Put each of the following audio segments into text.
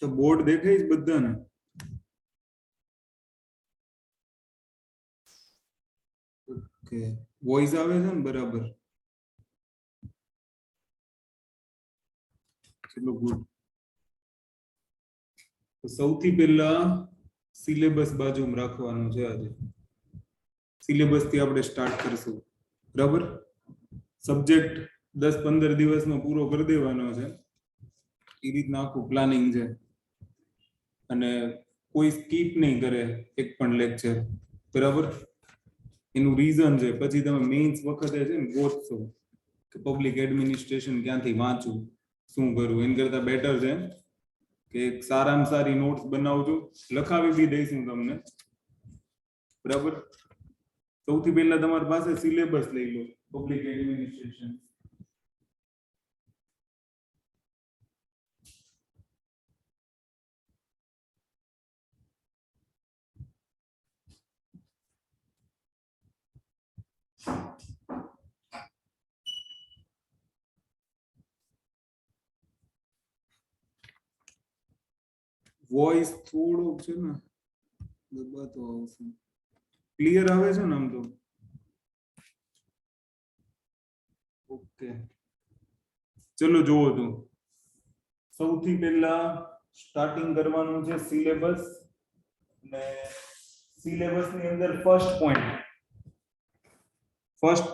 Board દેખાય છે બધાને? ઓકે, વોઇસ આવે છે ને બરાબર? ચલો ગુડ. તો સૌથી પહેલા સિલેબસ બાજુમાં રાખવાનું છે. આજે સિલેબસ થી આપણે સ્ટાર્ટ કરશું, બરાબર? સબ્જેક્ટ 10-15 દિવસમાં પૂરો કરી દેવાનો છે. એ રીતના આખું પ્લાનિંગ છે. અને કોઈ સ્કીપ નહીં કરે એક પણ લેક્ચર, બરાબર? એનું રીઝન છે પછી તમે મેઇન્સ વખતે છે ને ગોતશો કે પબ્લિક એડમિનિસ્ટ્રેશન ક્યાંથી વાંચવું, શું કરવું. એના કરતા બેટર છે કે એક સારામાં સારી નોટ્સ બનાવજો, લખાવી બી દઈશું તમને, બરાબર? સૌથી પહેલા તમારી પાસે સિલેબસ લઈ લો પબ્લિક એડમિનિસ્ટ્રેશન. વોઇસ થોડો છે ને દબાતો આવશે. ક્લિયર આવે છે ને આમ તો? ઓકે, ચલો જુઓ. તો સૌથી પહેલા સ્ટાર્ટિંગ કરવાનું છે સિલેબસ. અને સિલેબસ ની અંદર ફર્સ્ટ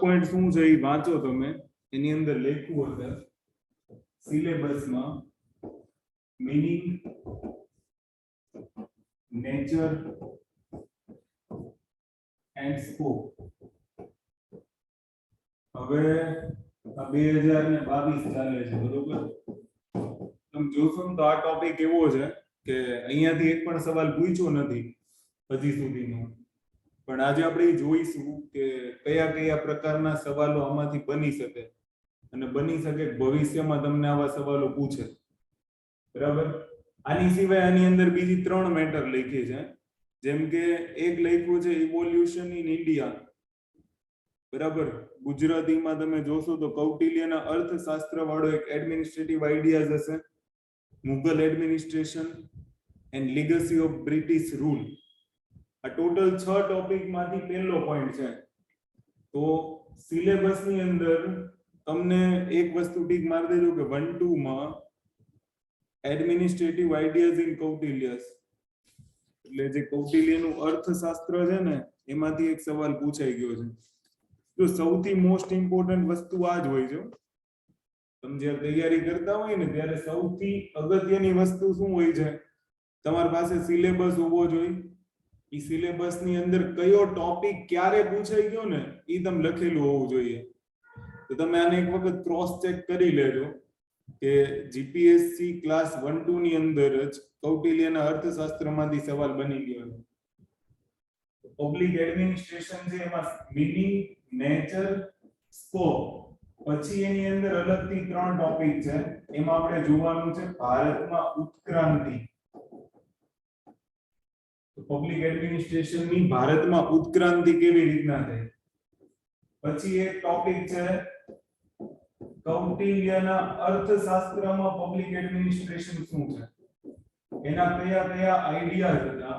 પોઈન્ટ શું છે એ વાંચો તમે. એની અંદર લખ્યું હશે સિલેબસમાં મીનિંગ, નેચર એન્ડ સ્કોપ. હવે 2022 ચાલે છે, બરોબર? તમે જોશો તો આ ટોપિક એવો છે કે અહીંયાથી એક પણ સવાલ પૂછ્યો નથી હજી સુધીનો. પણ આજે આપણે જોઈશું કે કયા કયા પ્રકારના સવાલો આમાંથી બની શકે, અને બની શકે ભવિષ્યમાં તમને આવા સવાલો પૂછે, બરાબર? આની સિવાય આની અંદર બીજી 3 મેટર લખી છે. જેમ કે એક લખ્યું છે ઇવોલ્યુશન ઇન ઇન્ડિયા, બરાબર? ગુજરાતીમાં તમે જોશો તો કૌટિલ્યના અર્થશાસ્ત્ર વાળો એક એડમિનિસ્ટ્રેટિવ આઈડિયાઝ હશે, Mughal administration and legacy of British rule. આ ટોટલ 6 ટોપિક માંથી પહેલો પોઈન્ટ છે. તો સિલેબસ ની અંદર તમને એક વસ્તુ ટીક મારી દેજો કે 1-2 માં એડમિનિસ્ટ્રેટિવ આઈડિયાઝ ઇન કૌટિલ્યસ, એટલે જે કૌટિલ્યનું અર્થશાસ્ત્ર છે ને એમાંથી એક સવાલ પૂછાઈ ગયો છે. તો સૌથી મોસ્ટ ઇમ્પોર્ટન્ટ વસ્તુ આ જ હોય છે. તમે જ્યારે તૈયારી કરતા હોય ને ત્યારે સૌથી અગત્યની વસ્તુ શું હોય છે? તમારી પાસે સિલેબસ હોવો જોઈએ. એ સિલેબસ ની અંદર કયો ટોપિક ક્યારે પૂછાઈ ગયો ને એ તમે લખેલું હોવું જોઈએ. તો તમે આને એક વખત ક્રોસ ચેક કરી લેજો કે જીપીએસસી ક્લાસ 1-2 ની અંદર જ કૌટિલ્યના અર્થશાસ્ત્રમાંથી સવાલ બની ગયો છે. પબ્લિક એડમિનિસ્ટ્રેશન છે એમાં મીનિંગ, નેચર, સ્કોપ. પછી એની અંદર અલગથી 3 ટોપિક છે. એમાં આપણે જોવાનું છે ભારતમાં ઉત્ક્રાંતિ. પબ્લિક એડમિનિસ્ટ્રેશન ની ભારતમાં ઉત્ક્રાંતિ કેવી રીતના થઈ. પછી એક ટોપિક છે કૌટિલ્યના અર્થશાસ્ત્રમાં પબ્લિક એડમિનિસ્ટ્રેશન શું છે, એના કયા કયા આઈડિયાઝ હતા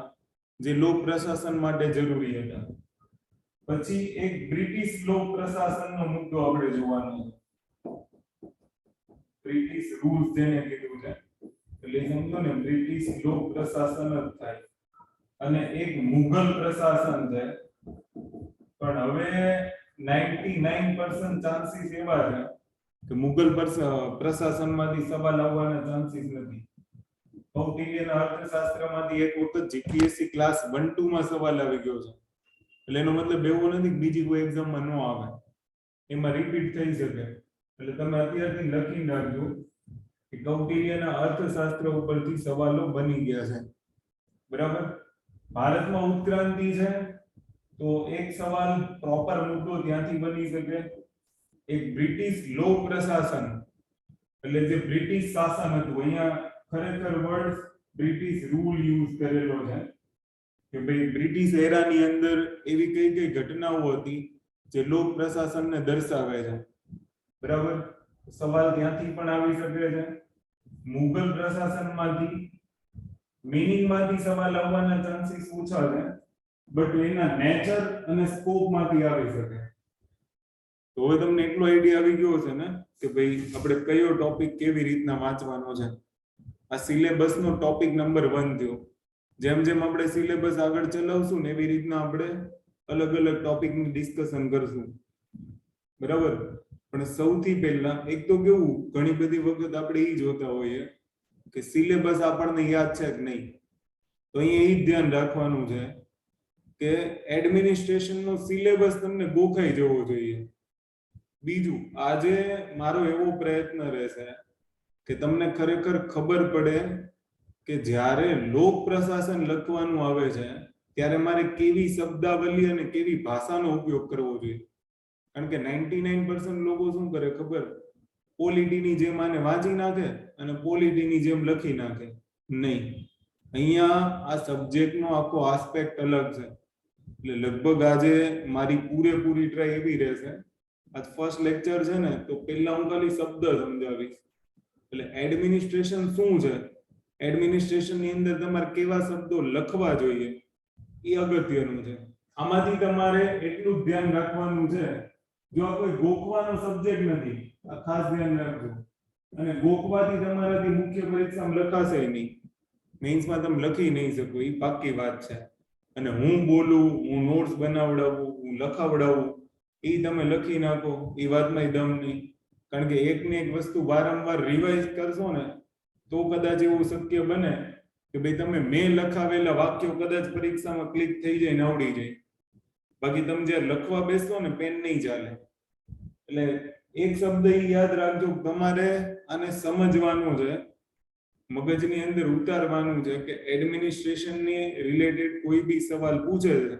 જે લોક પ્રશાસન માટે જરૂરી હતા. પછી એક બ્રિટિશ લોક પ્રશાસનનો મુદ્દો આપણે જોવાનો છે. બ્રિટિશ રૂલ્સ જેને કીધું છે, એટલે સમજો ને બ્રિટિશ લોક પ્રશાસન જ થાય. અને એક મુઘલ પ્રશાસન છે, પણ હવે 99% ચાન્સીસ એવા છે કે મુઘલ પ્રશાસનમાંથી સવાલ આવવાના ચાન્સીસ નથી. કૌટિલ્યના અર્થશાસ્ત્રમાંથી એક વખત જીપીએસસી ક્લાસ 1-2 માં સવાલ આવી ગયો છે. એટલે એનો મતલબ એવો નથી કે બીજી કોઈ એક્ઝામમાં ન આવે, એમાં રિપીટ થઈ શકે. એટલે તમે અત્યારથી લખી નાખજો કે કૌટિલ્યના અર્થશાસ્ત્ર ઉપરથી સવાલો બની ગયા છે, બરાબર? ભારતમાં ઉત્ક્રાંતિ છે તો એક સવાલ પ્રોપર મુદ્દો ત્યાંથી બની શકે. એક બ્રિટિશ લોક પ્રશાસન, એટલે જે બ્રિટિશ શાસન હતું, અહીંયા ખરેખર વર્ડ બ્રિટિશ રૂલ યુઝ કરેલો છે કે ભાઈ બ્રિટિશ એરાની અંદર એવી કઈ કઈ ઘટનાઓ હતી જે લોક પ્રશાસનને દર્શાવે છે, બરાબર? સવાલ ત્યાંથી પણ આવી શકે છે. મુઘલ પ્રશાસનમાંથી મીનિંગ માંથી સવાલ આવવાના ચાન્સીસ ઓછા છે, બટ એના નેચર અને સ્કોપ માંથી આવી શકે. તો હવે તમને એટલો આઈડિયા આવી ગયો છે ને કે ભાઈ આપણે કયો ટોપિક કેવી રીતના વાંચવાનો છે. આ સિલેબસ નો ટોપિક નંબર 1 થયો. જેમ જેમ આપણે સિલેબસ આગળ ચલાવશું ને એવી રીતના આપણે અલગ અલગ ટોપિક ની ડિસ્કશન કરશું, બરાબર. પણ સૌથી પહેલા એક તો કેવું, ઘણી બધી વખત આપણે એ જોતા હોઈએ કે સિલેબસ આપણને યાદ છે કે નહીં. તો અહીંયા એ ધ્યાન રાખવાનું છે કે એડમિનિસ્ટ્રેશન નો સિલેબસ તમને ગોખાઈ જવો જોઈએ. બીજું, આજે મારો એવો પ્રયત્ન રહેશે કે તમને ખરેખર ખબર પડે કે જ્યારે લોક પ્રશાસન લખવાનું આવે છે ત્યારે મારે કેવી શબ્દાવલી અને કેવી ભાષાનો ઉપયોગ કરવો જોઈએ. કારણ કે 99% લોકો શું કરે ખબર, પોલિટીની જેમ આને વાંચી નાખે અને પોલિટીની જેમ લખી નાખે. નહીં, અહીંયા આ સબ્જેક્ટનો આખો આસ્પેક્ટ અલગ છે. એટલે લગભગ આજે મારી પૂરેપૂરી ટ્રાય એવી રહેશે, આજ ફર્સ્ટ લેક્ચર છે ને, તો પહેલા હું ખાલી શબ્દ સમજાવીશ. એટલે એડમિનિસ્ટ્રેશન શું છે, એડમિનિસ્ટ્રેશન ની અંદર તમારે કેવા શબ્દો લખવા જોઈએ એ અગત્યનું છે. આમાંથી તમારે એટલું જ ધ્યાન રાખવાનું છે, જો આ કોઈ ગોખવાનો સબ્જેક્ટ નથી, આ ખાસ ધ્યાન રાખજો. અને ગોખવાથી તમારાથી મુખ્ય પરીક્ષામાં લખાશે નહીં, મેઇન્સમાં તમે લખી નહીં શકો, એ પાક્કી વાત છે. અને હું બોલું, હું નોટ્સ બનાવડાવું, હું લખાવડાવું, એ તમે લખી નાખો, એ વાતમાં દમ નહીં. કારણ કે એક ને એક વસ્તુ વારંવાર રિવાઇઝ કરશો ને તો કદાચ એવું શક્ય બને કે ભાઈ તમે મેં લખાવેલા વાક્યો કદાચ પરીક્ષામાં ક્લિક થઈ જાય ને આવડી જાય. બાકી તમે જ્યારે લખવા બેસો ને પેન નહીં ચાલે. એટલે એક શબ્દ યાદ રાખજો, તમારે આને સમજવાનું છે, મગજની અંદર ઉતારવાનું છે કે એડમિનિસ્ટ્રેશનની રિલેટેડ કોઈ બી સવાલ પૂછે છે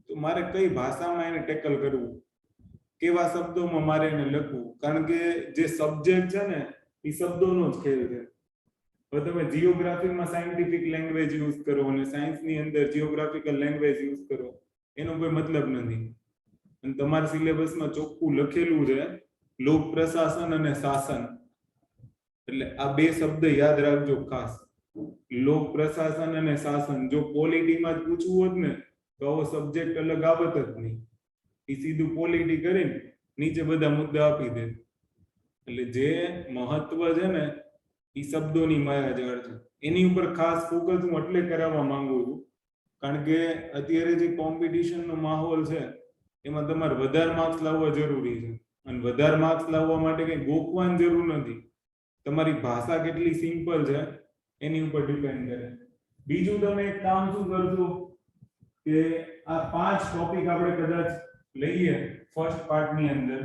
તો મારે કઈ ભાષામાં એને ટેકલ કરવું, કેવા શબ્દોમાં મારે એને લખવું. કારણ કે જે સબ્જેક્ટ છે ને એ શબ્દોનો જ ખેલ છે. હવે તમે જીઓગ્રાફીમાં સાયન્ટિફિક લેંગ્વેજ યુઝ કરો અને સાયન્સની અંદર જીઓગ્રાફિકલ લેંગ્વેજ યુઝ કરો, એનો કોઈ મતલબ નથી. અને તમારા સિલેબસમાં ચોખ્ખું લખેલું છે લોક પ્રશાસન અને શાસન. એટલે આ બે શબ્દ યાદ રાખજો ખાસ, લોક પ્રશાસન અને શાસન. જો પોલિટીમાં જ પૂછવું હોત ને તો આવો સબ્જેક્ટ અલગ આવત જ નહીં. એ સીધું પોલિટી કરીને નીચે બધા મુદ્દા આપી દે. એટલે જે મહત્વ છે ને એ શબ્દોની માયાજાળ છે, એની ઉપર ખાસ ફોકસ હું એટલે કરાવવા માંગુ છું કારણ કે અત્યારે જે કોમ્પિટિશનનો માહોલ છે એમાં તમારે વધારે માર્ક્સ લાવવા જરૂરી છે. અને વધારે માર્ક્સ લાવવા માટે કંઈ ગોખવાની જરૂર નથી, તમારી ભાષા કેટલી સિમ્પલ છે એની ઉપર ડિપેન્ડ કરે. બીજું તમે એક કામ શું કરજો કે આ 5 ટોપિક આપણે કદાચ લઈએ ફર્સ્ટ પાર્ટની અંદર,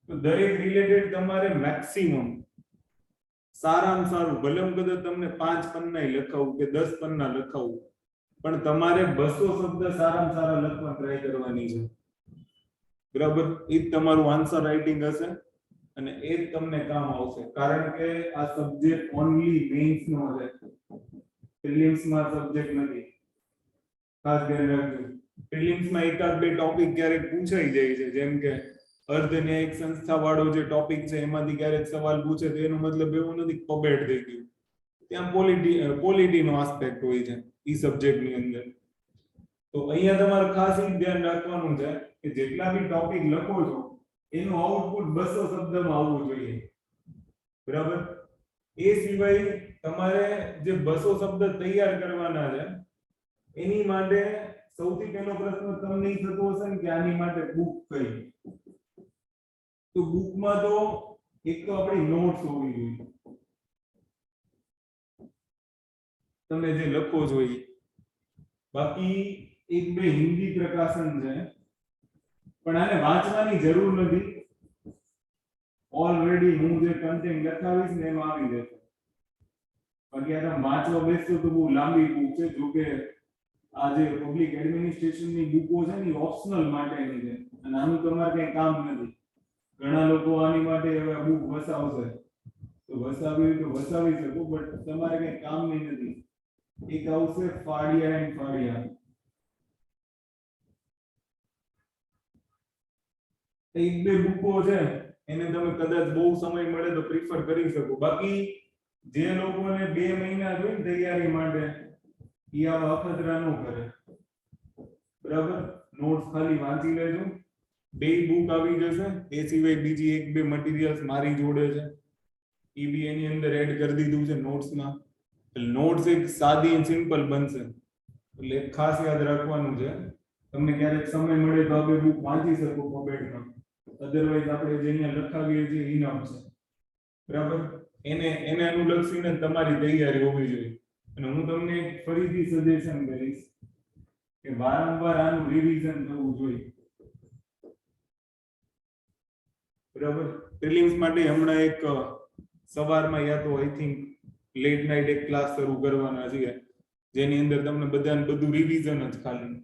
તો દરેક રિલેટેડ તમારે મેક્સિમમ સારામાં સારું, ભલે હું કદાચ તમને 5 પન્ના લખાવું કે 10 પન્ના લખાવું, પણ તમારે 200 શબ્દ સારામાં સારા લખવા ટ્રાય કરવાની છે, બરાબર. એ જ તમારું આન્સર રાઇટિંગ હશે અને એ જ તમને કામ આવશે. કારણ કે આ સબ્જેક્ટ ઓનલી મેઇન્સ નો છે, પ્રિલિમ્સ માં સબ્જેક્ટ નથી. ખાસ ધ્યાન રાખજો, પ્રિલિમ્સ માં એકાદ બે ટોપિક ક્યારેક પૂછાઈ જાય છે, જેમ કે અર્ધ ન્યાયિક સંસ્થા વાળો જે ટોપિક છે એમાંથી ક્યારેક સવાલ પૂછે તો એનો મતલબ એવો નથી પબેટ થઈ ગયું. ત્યાં પોલિટીનો આસ્પેક્ટ હોય છે ઈ સબ્જેક્ટની અંદર. તો અહીંયા તમારે ખાસ એ ધ્યાન રાખવાનું છે કે જેટલા બી ટોપિક લખો છો એનું આઉટપુટ 200 શબ્દમાં આવવું જોઈએ, બરાબર. એ સિવાય તમારે જે 200 શબ્દ તૈયાર કરવાના છે એની માટે સૌથી પહેલો પ્રશ્ન તમને એ થતો હશે ને કે આની માટે બુક કઈ. તો બુકમાં તો એક તો આપણી નોટ્સ હોવી જોઈએ, તમે જે લખો છો એ. બાકી એક બે હિન્દી પ્રકાશન છે પણ આને વાંચવાની જરૂર નથી, ઓલરેડી હું જે કન્ટેન્ટ લખાવીશ ને એમાં આવી જશે. બાકી આ તમે વાંચવા બેસશો તો બહુ લાંબી બુક છે. જોકે આ જે પબ્લિક એડમિનિસ્ટ્રેશનની બુકો છે ને ઓપ્શનલ માટેની છે અને આનું તમારે કંઈ કામ નથી. ઘણા લોકો આની માટે હવે બુક વસાવશે તો વસાવી તો વસાવી શકો, બટ તમારે કંઈ કામ નહીં નથી. એક આવશે ફાડિયા એન્ડ ફાડિયા, એક બે બુકો છે એને તમે કદાચ બહુ સમય મળે તો પ્રિફર કરી શકો. બાકી જે લોકોને 2 મહિના જોઈએ તૈયારી માટે એ આવા અખતરા ન કરે, બરાબર. નોટ્સ ખાલી વાંચી લેજો, 2 બુક આવી જશે, એ સિવાય બીજી 1-2 મટીરિયલ્સ મારી જોડે છે, એ બી એની અંદર એડ કરી દીધું છે નોટ્સમાં. નોટ્સ એક સાદી અને સિમ્પલ બનશે, એટલે ખાસ યાદ રાખવાનું છે. તમને ક્યારેક સમય મળે તો આ 2 બુક વાંચી શકો પબેડમાં, અધરવાઇઝ આપણે જે અહીંયા લખાવીએ છીએ ઇનામ છે, બરાબર. એને અનુલક્ષીને તમારી તૈયારી હોવી જોઈએ. અને હું તમને ફરીથી સજેશન કરીશ કે વારંવાર આનું રિવિઝન થવું જોઈએ, બરાબર. પ્રિલિમ્સ માટે હમણાં એક સવારમાં યા તો આઈ થિંક લેટ નાઇટ એક ક્લાસ શરૂ કરવાના છે, જેની અંદર તમને બધાને બધું રિવિઝન જ ખાલી.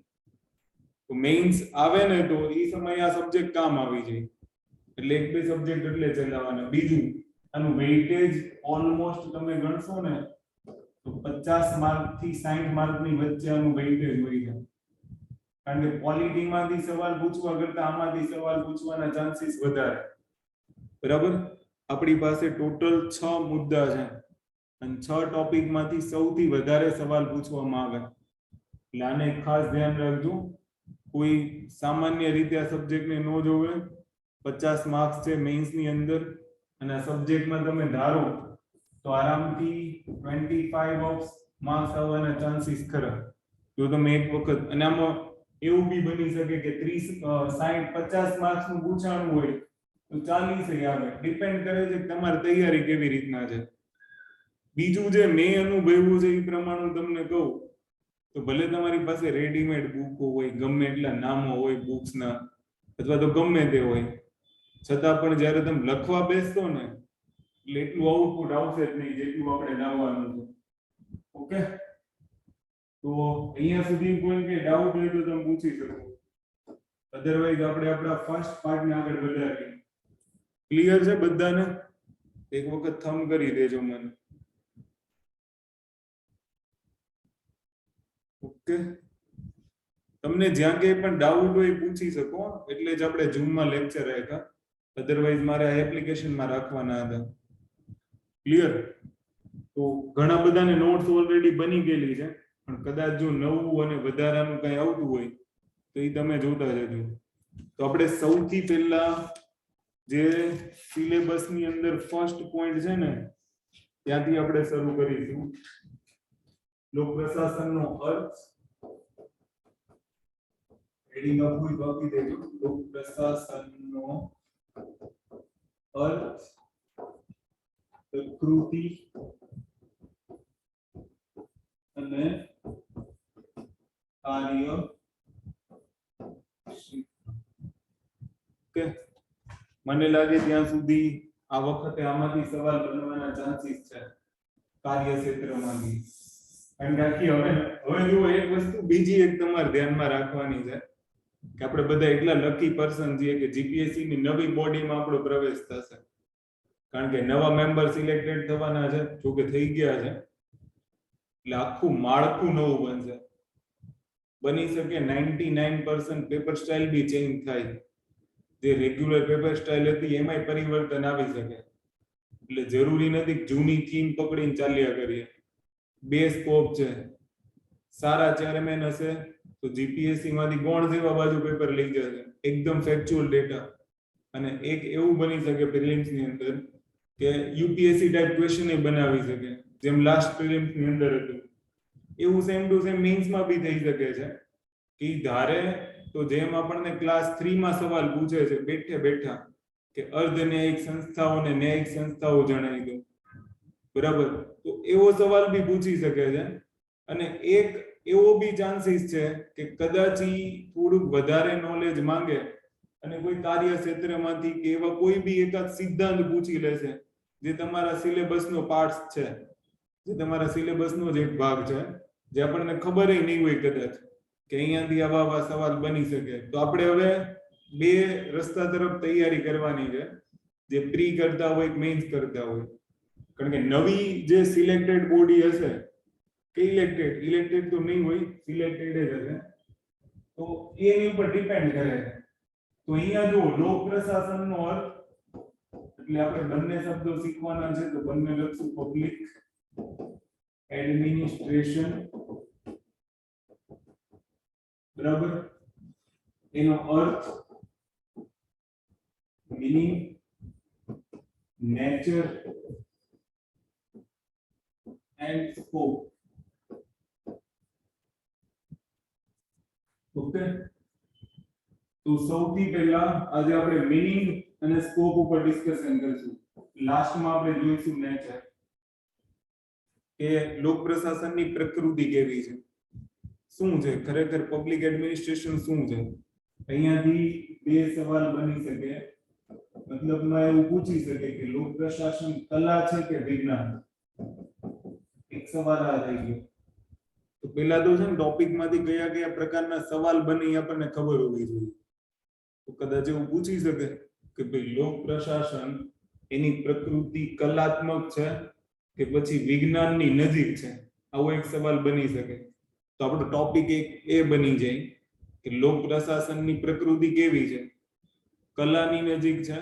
તો મેઇન્સ આવે ને તો એ સમયે આ સબ્જેક્ટ કામ આવી જાય, એટલે 1-2 સબ્જેક્ટ એટલે ચલાવવાના. બીજું, આનું વેઇટેજ ઓલમોસ્ટ તમે ગણશો ને તો 50 માર્ક થી 60 માર્ક ની વચ્ચે આનું વેઇટેજ હોય છે, કારણ કે પોલિટીમાંથી સવાલ પૂછવા કરતા આમાંથી સવાલ પૂછવાના ચાન્સીસ વધારે, બરાબર. આપણી પાસે ટોટલ 6 મુદ્દા છે અને 6 ટોપિકમાંથી સૌથી વધારે સવાલ પૂછવામાં આવે, એટલે આને ખાસ ધ્યાન રાખજો. કોઈ સામાન્ય રીતે આ સબ્જેક્ટને ન જોવે. 50 માર્ક્સ છે મેઇન્સ ની અંદર, અને આ સબ્જેક્ટમાં તમે ધારો તો આરામથી 25 ઓફ માર્ક્સ આવવાના ચાન્સીસ ખરા, જો તમે એક વખત. અને આમાં એવું બી બની શકે કે 30 60 50 માર્ક્સ નું પૂછાણું હોય તો 40 આવે, ડિપેન્ડ કરે છે કે તમારી તૈયારી કેવી રીતના છે. બીજું જે મેં અનુભવ્યું છે એ પ્રમાણે હું તમને કહું તો ભલે તમારી પાસે રેડીમેડ બુકો હોય, ગમે એટલા નામો હોય બુક્સના, અથવા તો ગમે તે હોય, છતાં પણ જ્યારે તમે લખવા બેસતો ને એટલે એટલું આઉટપુટ આવશે જ નહીં જેટલું આપણે લાવવાનું છે. ઓકે, તો અહીંયા સુધી કોઈ કે ડાઉટ હોય તો તમે પૂછી શકો, અધરવાઇઝ આપણે આપણા ફર્સ્ટ પાર્ટને આગળ વધારીએ. ક્લિયર છે બધાને? એક વખત થમ કરી દેજો મને. ઓકે, તમને જ્યાં ક્યાંય પણ ડાઉટ હોય પૂછી શકો, એટલે જ આપણે ઝૂમમાં લેક્ચર રાખ્યા, અધરવાઇઝ મારે આ એપ્લિકેશનમાં રાખવાના હતા. ક્લિયર? તો ઘણા બધાને નોટ્સ ઓલરેડી બની ગયેલી છે, પણ કદાચ જો નવું અને વધારાનું કંઈ આવતું હોય તો એ તમે જોતા જજો. તો આપણે સૌથી પહેલા જે સિલેબસની અંદર ફર્સ્ટ પોઈન્ટ છે ને ત્યાંથી આપણે શરૂ કરીશું. લોક પ્રશાસનનો અર્થ, હેડિંગ આપવું તો આપી દેજો. લોક પ્રશાસનનો અર્થ, પ્રકૃતિ અને કાર્ય. ઓકે, મને લાગે ત્યાં સુધી આ વખતે આમાંથી સવાલ બનવાના ચાન્સીસ છે કાર્ય ક્ષેત્રમાંથી. કારણ કે હવે જુઓ, એક વસ્તુ બીજી એક તમારે ધ્યાનમાં રાખવાની છે કે આપણે બધા એટલા લકી પર્સન છીએ કે જીપીએસસી ની નવી બોડીમાં આપણો પ્રવેશ થશે, કારણ કે નવા મેમ્બર સિલેક્ટેડ થવાના છે, જોકે થઈ ગયા છે, એટલે આખું માળખું નવું બનશે. બની શકે 99% પેપર સ્ટાઇલ બી ચેન્જ થાય, જે રેગ્યુલર પેપર સ્ટાઇલ હતી એમાંય પરિવર્તન આવી શકે, એટલે જરૂરી નથી જૂની થીમ પકડીને ચાલ્યા કરીએ. 2 સ્કોપ છે, સારા ચેરમેન હશે તો જીપીએસસી માંથી ગોણ જેવા બાજુ પેપર લઈ જશે, એકદમ ફેક્ચ્યુઅલ ડેટા. અને એક એવું બની શકે પ્રિલિમ્સ ની અંદર કે યુપીએસસી ટાઈપ ક્વેશ્ચન એ બનાવી શકે, જેમ લાસ્ટ પ્રિલિમ્સ ની અંદર હતું. એવું સેમ ટુ સેમ મેઇન્સ માં બી થઈ શકે છે કે ધારે તો જેમ આપણને ક્લાસ 3 માં સવાલ પૂછે છે બેઠે બેઠા કે અર્ધ ન્યાયિક સંસ્થાઓને ન્યાયિક સંસ્થાઓ જણાવી દો, બરાબર, તો એવો સવાલ બી પૂછી શકે છે. અને એક એવો બી ચાન્સીસ છે કે કદાચ થોડુંક વધારે નોલેજ માંગે અને કોઈ કાર્ય ક્ષેત્રમાંથી કે એવા કોઈ બી એકાદ સિદ્ધાંત પૂછી લેશે જે તમારા સિલેબસનો પાર્ટ છે, જે તમારા સિલેબસનો જ એક ભાગ છે, જે આપણને ખબર નહીં હોય કદાચ કે અહીંયાથી આવા સવાલ બની શકે. તો આપણે હવે 2 રસ્તા તરફ તૈયારી કરવાની છે, જે પ્રી કરતા હોય, મેઇન્સ કરતા હોય. કારણ કે નવી જે સિલેક્ટેડ બોડી હશે કે ઇલેક્ટેડ તો નહીં હોય, સિલેક્ટેડ જ હશે, તો એની ઉપર ડિપેન્ડ કરે છે. તો અહીંયા જો લોક પ્રશાસનનો અર્થ એટલે આપણે બંને શબ્દો શીખવાના છે તો બંને લખશું પબ્લિક એડમિનિસ્ટ્રેશન બરાબર એનો અર્થ meaning nature and scope okay તો સૌથી પહેલા આજે આપણે મીનિંગ અને સ્કોપ ઉપર ડિસ્કશન કરીશું લાસ્ટમાં આપણે જોઈશું નેચર કે લોક પ્રશાસનની પ્રકૃતિ કેવી છે શું છે ખરેખર પબ્લિક એડમિનિસ્ટ્રેશન શું છે અહીંયાથી બે સવાલ બની શકે મતલબમાં એવું પૂછી શકે કે લોક પ્રશાસન કલા છે કે વિજ્ઞાન એક સવાલ આ થઈ ગયો તો પહેલા તો છે ને ટોપિકમાંથી કયા કયા પ્રકારના સવાલ બને એ આપણને ખબર હોવી જોઈએ તો કદાચ એવું પૂછી શકે કે ભાઈ લોક પ્રશાસન એની પ્રકૃતિ કલાત્મક છે કે પછી વિજ્ઞાનની નજીક છે આવો એક સવાલ બની શકે તો આપણો ટોપિક એક એ બની જાય કે લોક પ્રશાસનની પ્રકૃતિ કેવી છે કલાની નજીક છે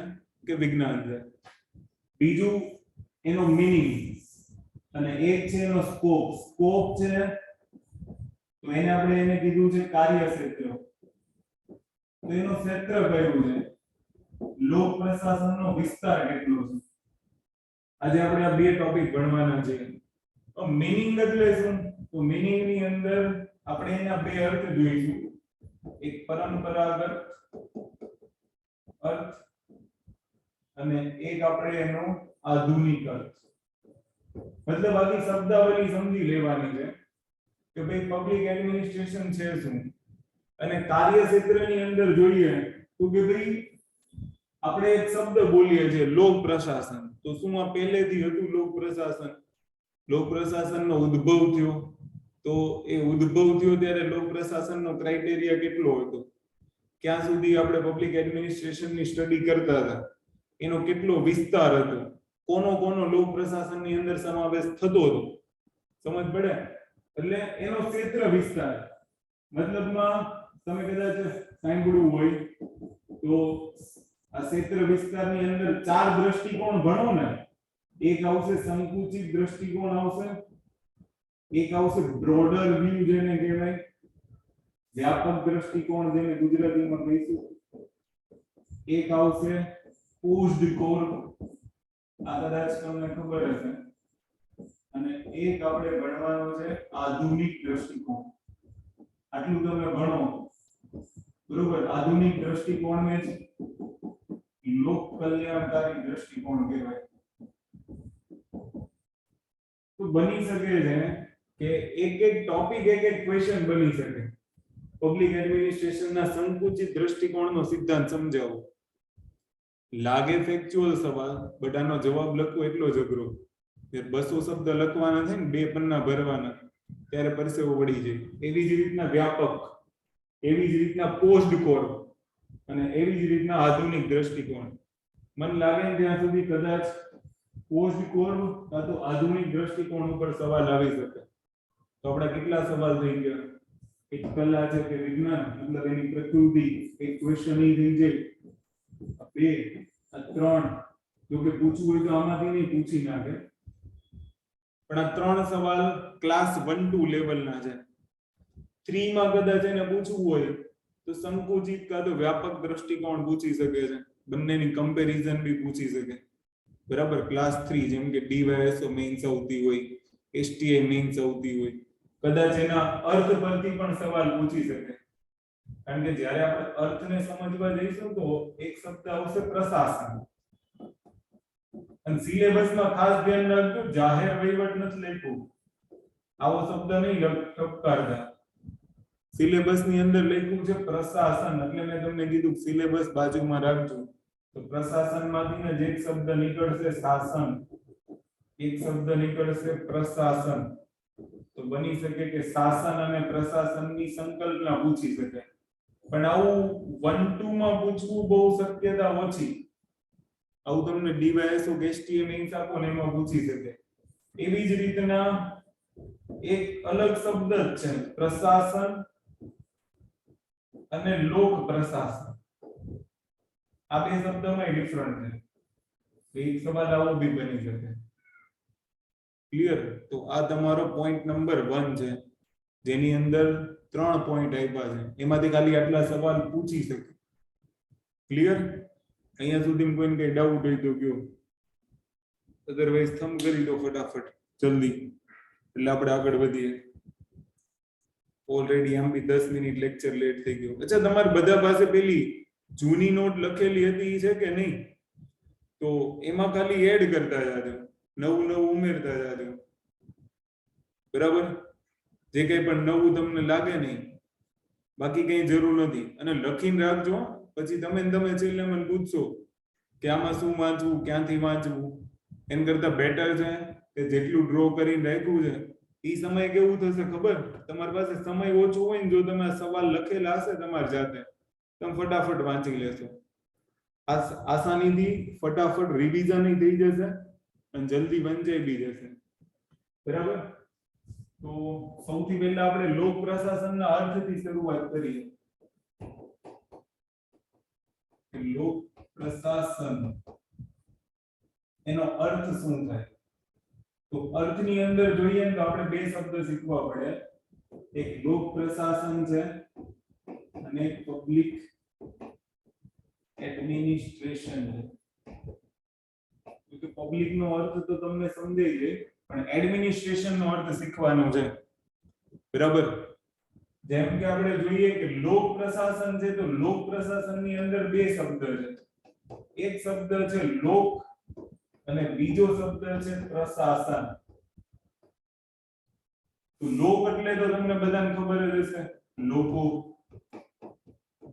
કે વિજ્ઞાન છે બીજું એનો મીનિંગ અને એક છે એનો સ્કોપ સ્કોપ છે તો એને આપણે એને કીધું છે કાર્યક્ષેત્ર તો એનો ક્ષેત્ર કયું છે લોક પ્રશાસનનો વિસ્તાર કેટલો છે આજે આપણે આ બે ટોપિક ભણવાના છે તો મીનિંગ એટલે શું તો મીનિંગ ની અંદર આપણે એના બે અર્થ જોઈશું એક પરંપરાગત અર્થ અને એક આપણે એનો આધુનિક અર્થ મતલબ આની શબ્દાવલી સમજી લેવાની છે કે ભાઈ પબ્લિક એડમિનિસ્ટ્રેશન છે શું અને કાર્યક્ષેત્રની અંદર જોઈએ તો કે ભાઈ આપણે એક શબ્દ બોલીએ છીએ લોક પ્રશાસન તો શું આ પહેલેથી હતું લોક પ્રશાસનનો ઉદ્ભવ થયો તો એ ઉદ્ભવ થયો ત્યારે લોક પ્રશાસનનો ક્રાઇટેરિયા કેટલો હતો ક્યાં સુધી આપણે પબ્લિક એડમિનિસ્ટ્રેશનની સ્ટડી કરતા હતા એનો કેટલો વિસ્તાર હતો કોનો લોક પ્રશાસનની અંદર સમાવેશ થતો હતો સમજ પડે એટલે એનો ક્ષેત્ર વિસ્તાર મતલબમાં તમે કદાચ સાંભળ્યું હોય તો આ ક્ષેત્ર વિસ્તારની અંદર ચાર દ્રષ્ટિકોણ ભણો ને એક આવશે સંકુચિત દ્રષ્ટિકોણ આવશે એક આવશે બ્રોડર વ્યૂ જેને કહેવાય વ્યાપક દ્રષ્ટિકોણ જેને ગુજરાતીમાં કહીશું એક આવશે પોસ્ડ કોર આ કદાચ તમને ખબર હશે અને એક આપણે ભણવાનો છે આધુનિક દ્રષ્ટિકોણ આટલું તમે ભણો બરોબર આધુનિક દ્રષ્ટિકોણને જ લોક કલ્યાણકારી દ્રષ્ટિકોણ કહેવાય તો બની શકે છે કે એક ટોપિક એક ક્વેશ્ચન બની શકે પબ્લિક એડમિનિસ્ટ્રેશનના સંકુચિત દ્રષ્ટિકોણનો સિદ્ધાંત સમજાવો લાગે ફેક્ચ્યુઅલ સવાલ બટ આનો જવાબ લખવો એટલો જ અઘરો 200 શબ્દ લખવાના છે ને 2 પન્ના ભરવાના ત્યારે પરસેવો વળી જાય એવી જ રીતના વ્યાપક એવી જ રીતના પોસ્ટ કોર અને એવી જ રીતના આધુનિક દ્રષ્ટિકોણ મન લાગે ને ત્યાં સુધી કદાચ પોસ્ટ કોર અથવા તો આધુનિક દ્રષ્ટિકોણ ઉપર સવાલ આવી શકે તો આપણા કેટલા સવાલ થઈ ગયા એક કલા છે કે વિજ્ઞાન મતલબ એની પ્રકૃતિ એક ક્વેશ્ચન ઈ થઈ જાય બે ત્રણ જો કે પૂછવું હોય તો આમાંથી નહીં પૂછી નાખે પણ આ ત્રણ સવાલ ક્લાસ 1-2 લેવલના છે 3 માં કદાચ એને પૂછવું હોય તો સંકુચિત કા તો વ્યાપક દ્રષ્ટિકોણ પૂછી શકે છે બંનેની કમ્પેરિઝન બી પૂછી શકે બરાબર ક્લાસ 3 જેમ કે ડીવાયએસઓ મેઇન્સ આવતી હોય એસટીઆઈ મેઇન્સ આવતી હોય કદાચ એના અર્થ પરથી પણ સવાલ પૂછી શકે કારણ કે જ્યારે આપણે અર્થને સમજવા જઈશું તો એક શબ્દ આવશે પ્રશાસન અને સિલેબસમાં ખાસ ધ્યાન રાખજો જાહેર વહીવટ નથી લખ્યું આવો શબ્દ નહીં લખતા સિલેબસની અંદર લખ્યું છે પ્રશાસન એટલે મેં તમને કીધું સિલેબસ બાજુમાં રાખજો તો પ્રશાસનમાંથી જ એક શબ્દ નીકળશે શાસન એક શબ્દ નીકળશે પ્રશાસન તો બની શકે કે શાસન અને પ્રશાસનની સંકલ્પના પૂછી શકે પણ આવું 1-2 માં પૂછવું બહુ શક્યતા ઓછી આવું તમને ડીવાયએસઓ એસટીએ મેઇન્સ આપો ને એમાં પૂછી શકે એવી જ રીતના એક અલગ શબ્દ જ છે પ્રશાસન અને લોક પ્રશાસન આ બે શબ્દમાં ડિફરન્ટ છે એક સવાલ આવો બી બની શકે. ક્લિયર? તો આ તમારો પોઈન્ટ નંબર 1 છે, જેની અંદર 3 પોઈન્ટ આપ્યા છે, એમાંથી ખાલી આટલા સવાલ પૂછી શકે. ક્લિયર? અહીંયા સુધી કોઈને કઈ ડાઉટ હોય તો કયો, અધરવાઇઝ થમ કરી દો ફટાફટ જલ્દી, એટલે આપણે આગળ વધીએ. ઓલરેડી આમ બી 10 મિનિટ લેક્ચર લેટ થઈ ગયો. અચ્છા, તમારા બધા પાસે પેલી જૂની નોટ લખેલી હતી છે કે નહીં? તો એમાં ખાલી એડ કરતા જાજો, નવું નવું ઉમેરતા જાજો. બરાબર? જે કંઈ પણ નવું તમને લાગે નહીં, બાકી કંઈ જરૂર નથી. અને લખીને રાખજો, પછી તમે છેલ્લે મને પૂછશો કે આમાં શું વાંચવું, ક્યાંથી વાંચવું. એમ કરતા બેટર છે કે જેટલું ડ્રો કરીને રાખ્યું છે એ સમય કેવું થશે ખબર? તમારી પાસે સમય ઓછો હોય ને, જો તમે આ સવાલ લખેલા હશે તમારી જાતે, તમે ફટાફટ વાંચી લેશો. આસાનીથી ફટાફટ રિવિઝન થઈ જશે અને જલ્દી વંચાઈ બી જશે. બરાબર? તો સૌથી પહેલા આપણે લોક પ્રશાસનના અર્થથી શરૂઆત કરીએ. લોક પ્રશાસન એનો અર્થ શું થાય? તો અર્થની અંદર જોઈએ તો આપણે બે શબ્દ શીખવા પડે. એક લોક પ્રશાસન છે અને એક પબ્લિક એડમિનિસ્ટ્રેશન છે. પબ્લિક નો અર્થ તો તમને સમજાઈ જાય, પણ એડમિનિસ્ટ્રેશન નો અર્થ શીખવાનો છે. બરાબર? જેમ કે આપણે જોઈએ કે લોક પ્રશાસન છે, તો લોક પ્રશાસનની અંદર બે શબ્દ છે. એક શબ્દ છે લોક અને બીજો શબ્દ છે પ્રશાસન. તો લોક એટલે તો તમને બધાને ખબર જ હશે, લોકો,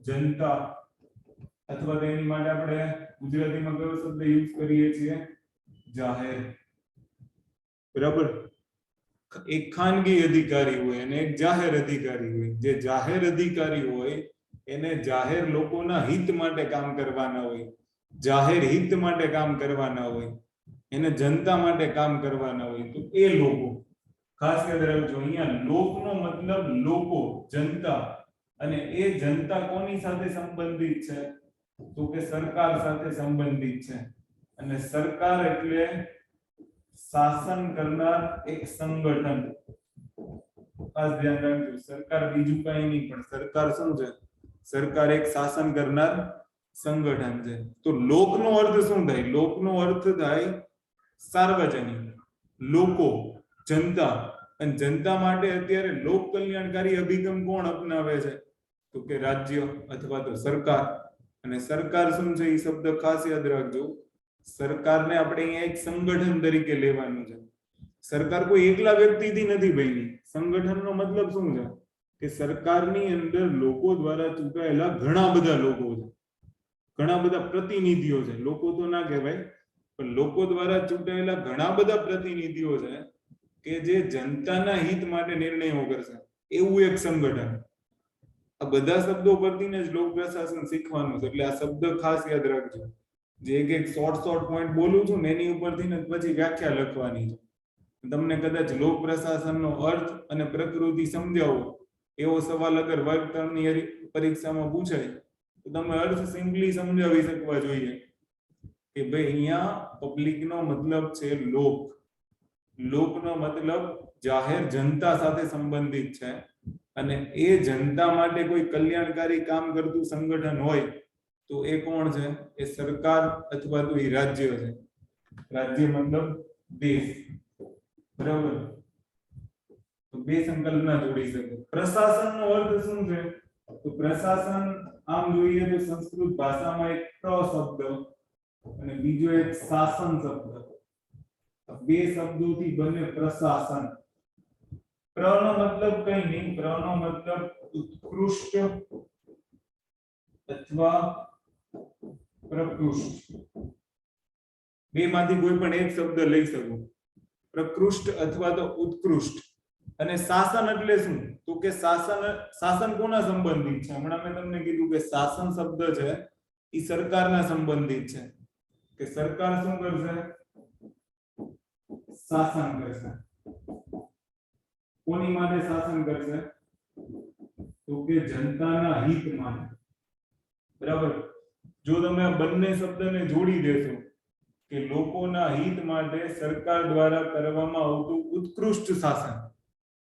જનતા, અથવા તેની માટે આપણે ગુજરાતીમાં કયો શબ્દ યુઝ કરીએ છીએ? જાહેર. બરાબર? એક ખાનગી અધિકારી હોય અને એક જાહેર અધિકારી હોય. જે જાહેર અધિકારી હોય એને જાહેર લોકોના હિત માટે કામ કરવાના હોય, જાહેર હિત માટે કામ કરવાના હોય, એને જનતા માટે કામ કરવાના હોય. તો એ લોકો, ખાસ યાદ રાખજો, અહીંયા લોકનો મતલબ લોકો, જનતા. અને એ જનતા કોની સાથે સંબંધિત છે? તો કે સરકાર સાથે સંબંધિત છે. અને સરકાર એટલે શાસન કરનાર એક સંગઠન. ખાસ ધ્યાન રાખજો, સરકાર બીજું કઈ નહીં, પણ સરકાર શું છે? સરકાર એક શાસન કરનાર સંગઠન છે. તો લોકનો અર્થ શું થાય? લોકનો અર્થ થાય સાર્વજનિક, લોકો, જનતા. અને જનતા માટે અત્યારે લોક કલ્યાણકારી અભિગમ કોણ અપનાવે છે? તો કે રાજ્ય અથવા તો સરકાર. અને સરકાર શું છે એ શબ્દ ખાસ યાદ રાખજો. સરકારને આપણે અહીંયા એક સંગઠન તરીકે લેવાનું છે. સરકાર કોઈ એકલા વ્યક્તિથી નથી બની. સંગઠનનો મતલબ શું છે? કે સરકારની અંદર લોકો દ્વારા ચૂંટાયેલા ઘણા બધા લોકો છે, ઘણા બધા પ્રતિનિધિઓ છે. લોકો તો ના કહેવાય, પણ લોકો દ્વારા ચૂંટાયેલા ઘણા બધા પ્રતિનિધિઓ છે કે જે જનતાના હિત માટે નિર્ણયો કરશે. એવું એક સંગઠન. આ બધા શબ્દો પરથી જ લોક પ્રશાસન શીખવાનું છે. એટલે આ શબ્દ ખાસ યાદ રાખજો. જે એક શોર્ટ પોઈન્ટ બોલું છું ને એની ઉપરથી જ પછી વ્યાખ્યા લખવાની છે. તમને કદાચ લોક પ્રશાસનનો અર્થ અને પ્રકૃતિ સમજાવો એવો સવાલ અગર વર્ગ 3 ની પરીક્ષામાં પૂછાય તો તમે અર્થ સિમ્પલી સમજાવી શકવા જોઈએ કે ભાઈ અહીંયા પબ્લિકનો મતલબ છે લોક. લોકનો મતલબ જાહેર જનતા સાથે સંબંધિત છે. અને એ જનતા માટે કોઈ કલ્યાણકારી કામ કરતું સંગઠન હોય તો એ કોણ છે? એ સરકાર અથવા તો એ રાજ્ય છે. રાજ્ય મતલબ દેશ. બરાબર? તો બે સંકલ્પના જોડી શકો. પ્રશાસનનો અર્થ શું છે? તો પ્રશાસન આમ જોઈએ તો સંસ્કૃત ભાષામાં એક પ્ર શબ્દ અને બીજો એક શાસન શબ્દ, બે શબ્દોથી બને પ્રશાસન. પ્રનો મતલબ કઈ નહીં, પ્રનો મતલબ ઉત્કૃષ્ટ અથવા પ્રકૃષ્ટ. બે માંથી કોઈ પણ એક શબ્દ લઈ શકો, પ્રકૃષ્ટ અથવા તો ઉત્કૃષ્ટ. અને શાસન એટલે શું? તો કે શાસન કોના સંબંધિત છે? હમણાં મેં તમને કીધું કે શાસન શબ્દ છે એ સરકારના સંબંધિત છે. કે સરકાર શું કરશે? શાસન કરશે. કોની માટે શાસન કરશે? તો કે જનતાના હિત માટે. બરાબર? જો તમે આ બંને શબ્દને જોડી દેશો કે લોકોના હિત માટે સરકાર દ્વારા કરવામાં આવતું ઉત્કૃષ્ટ શાસન,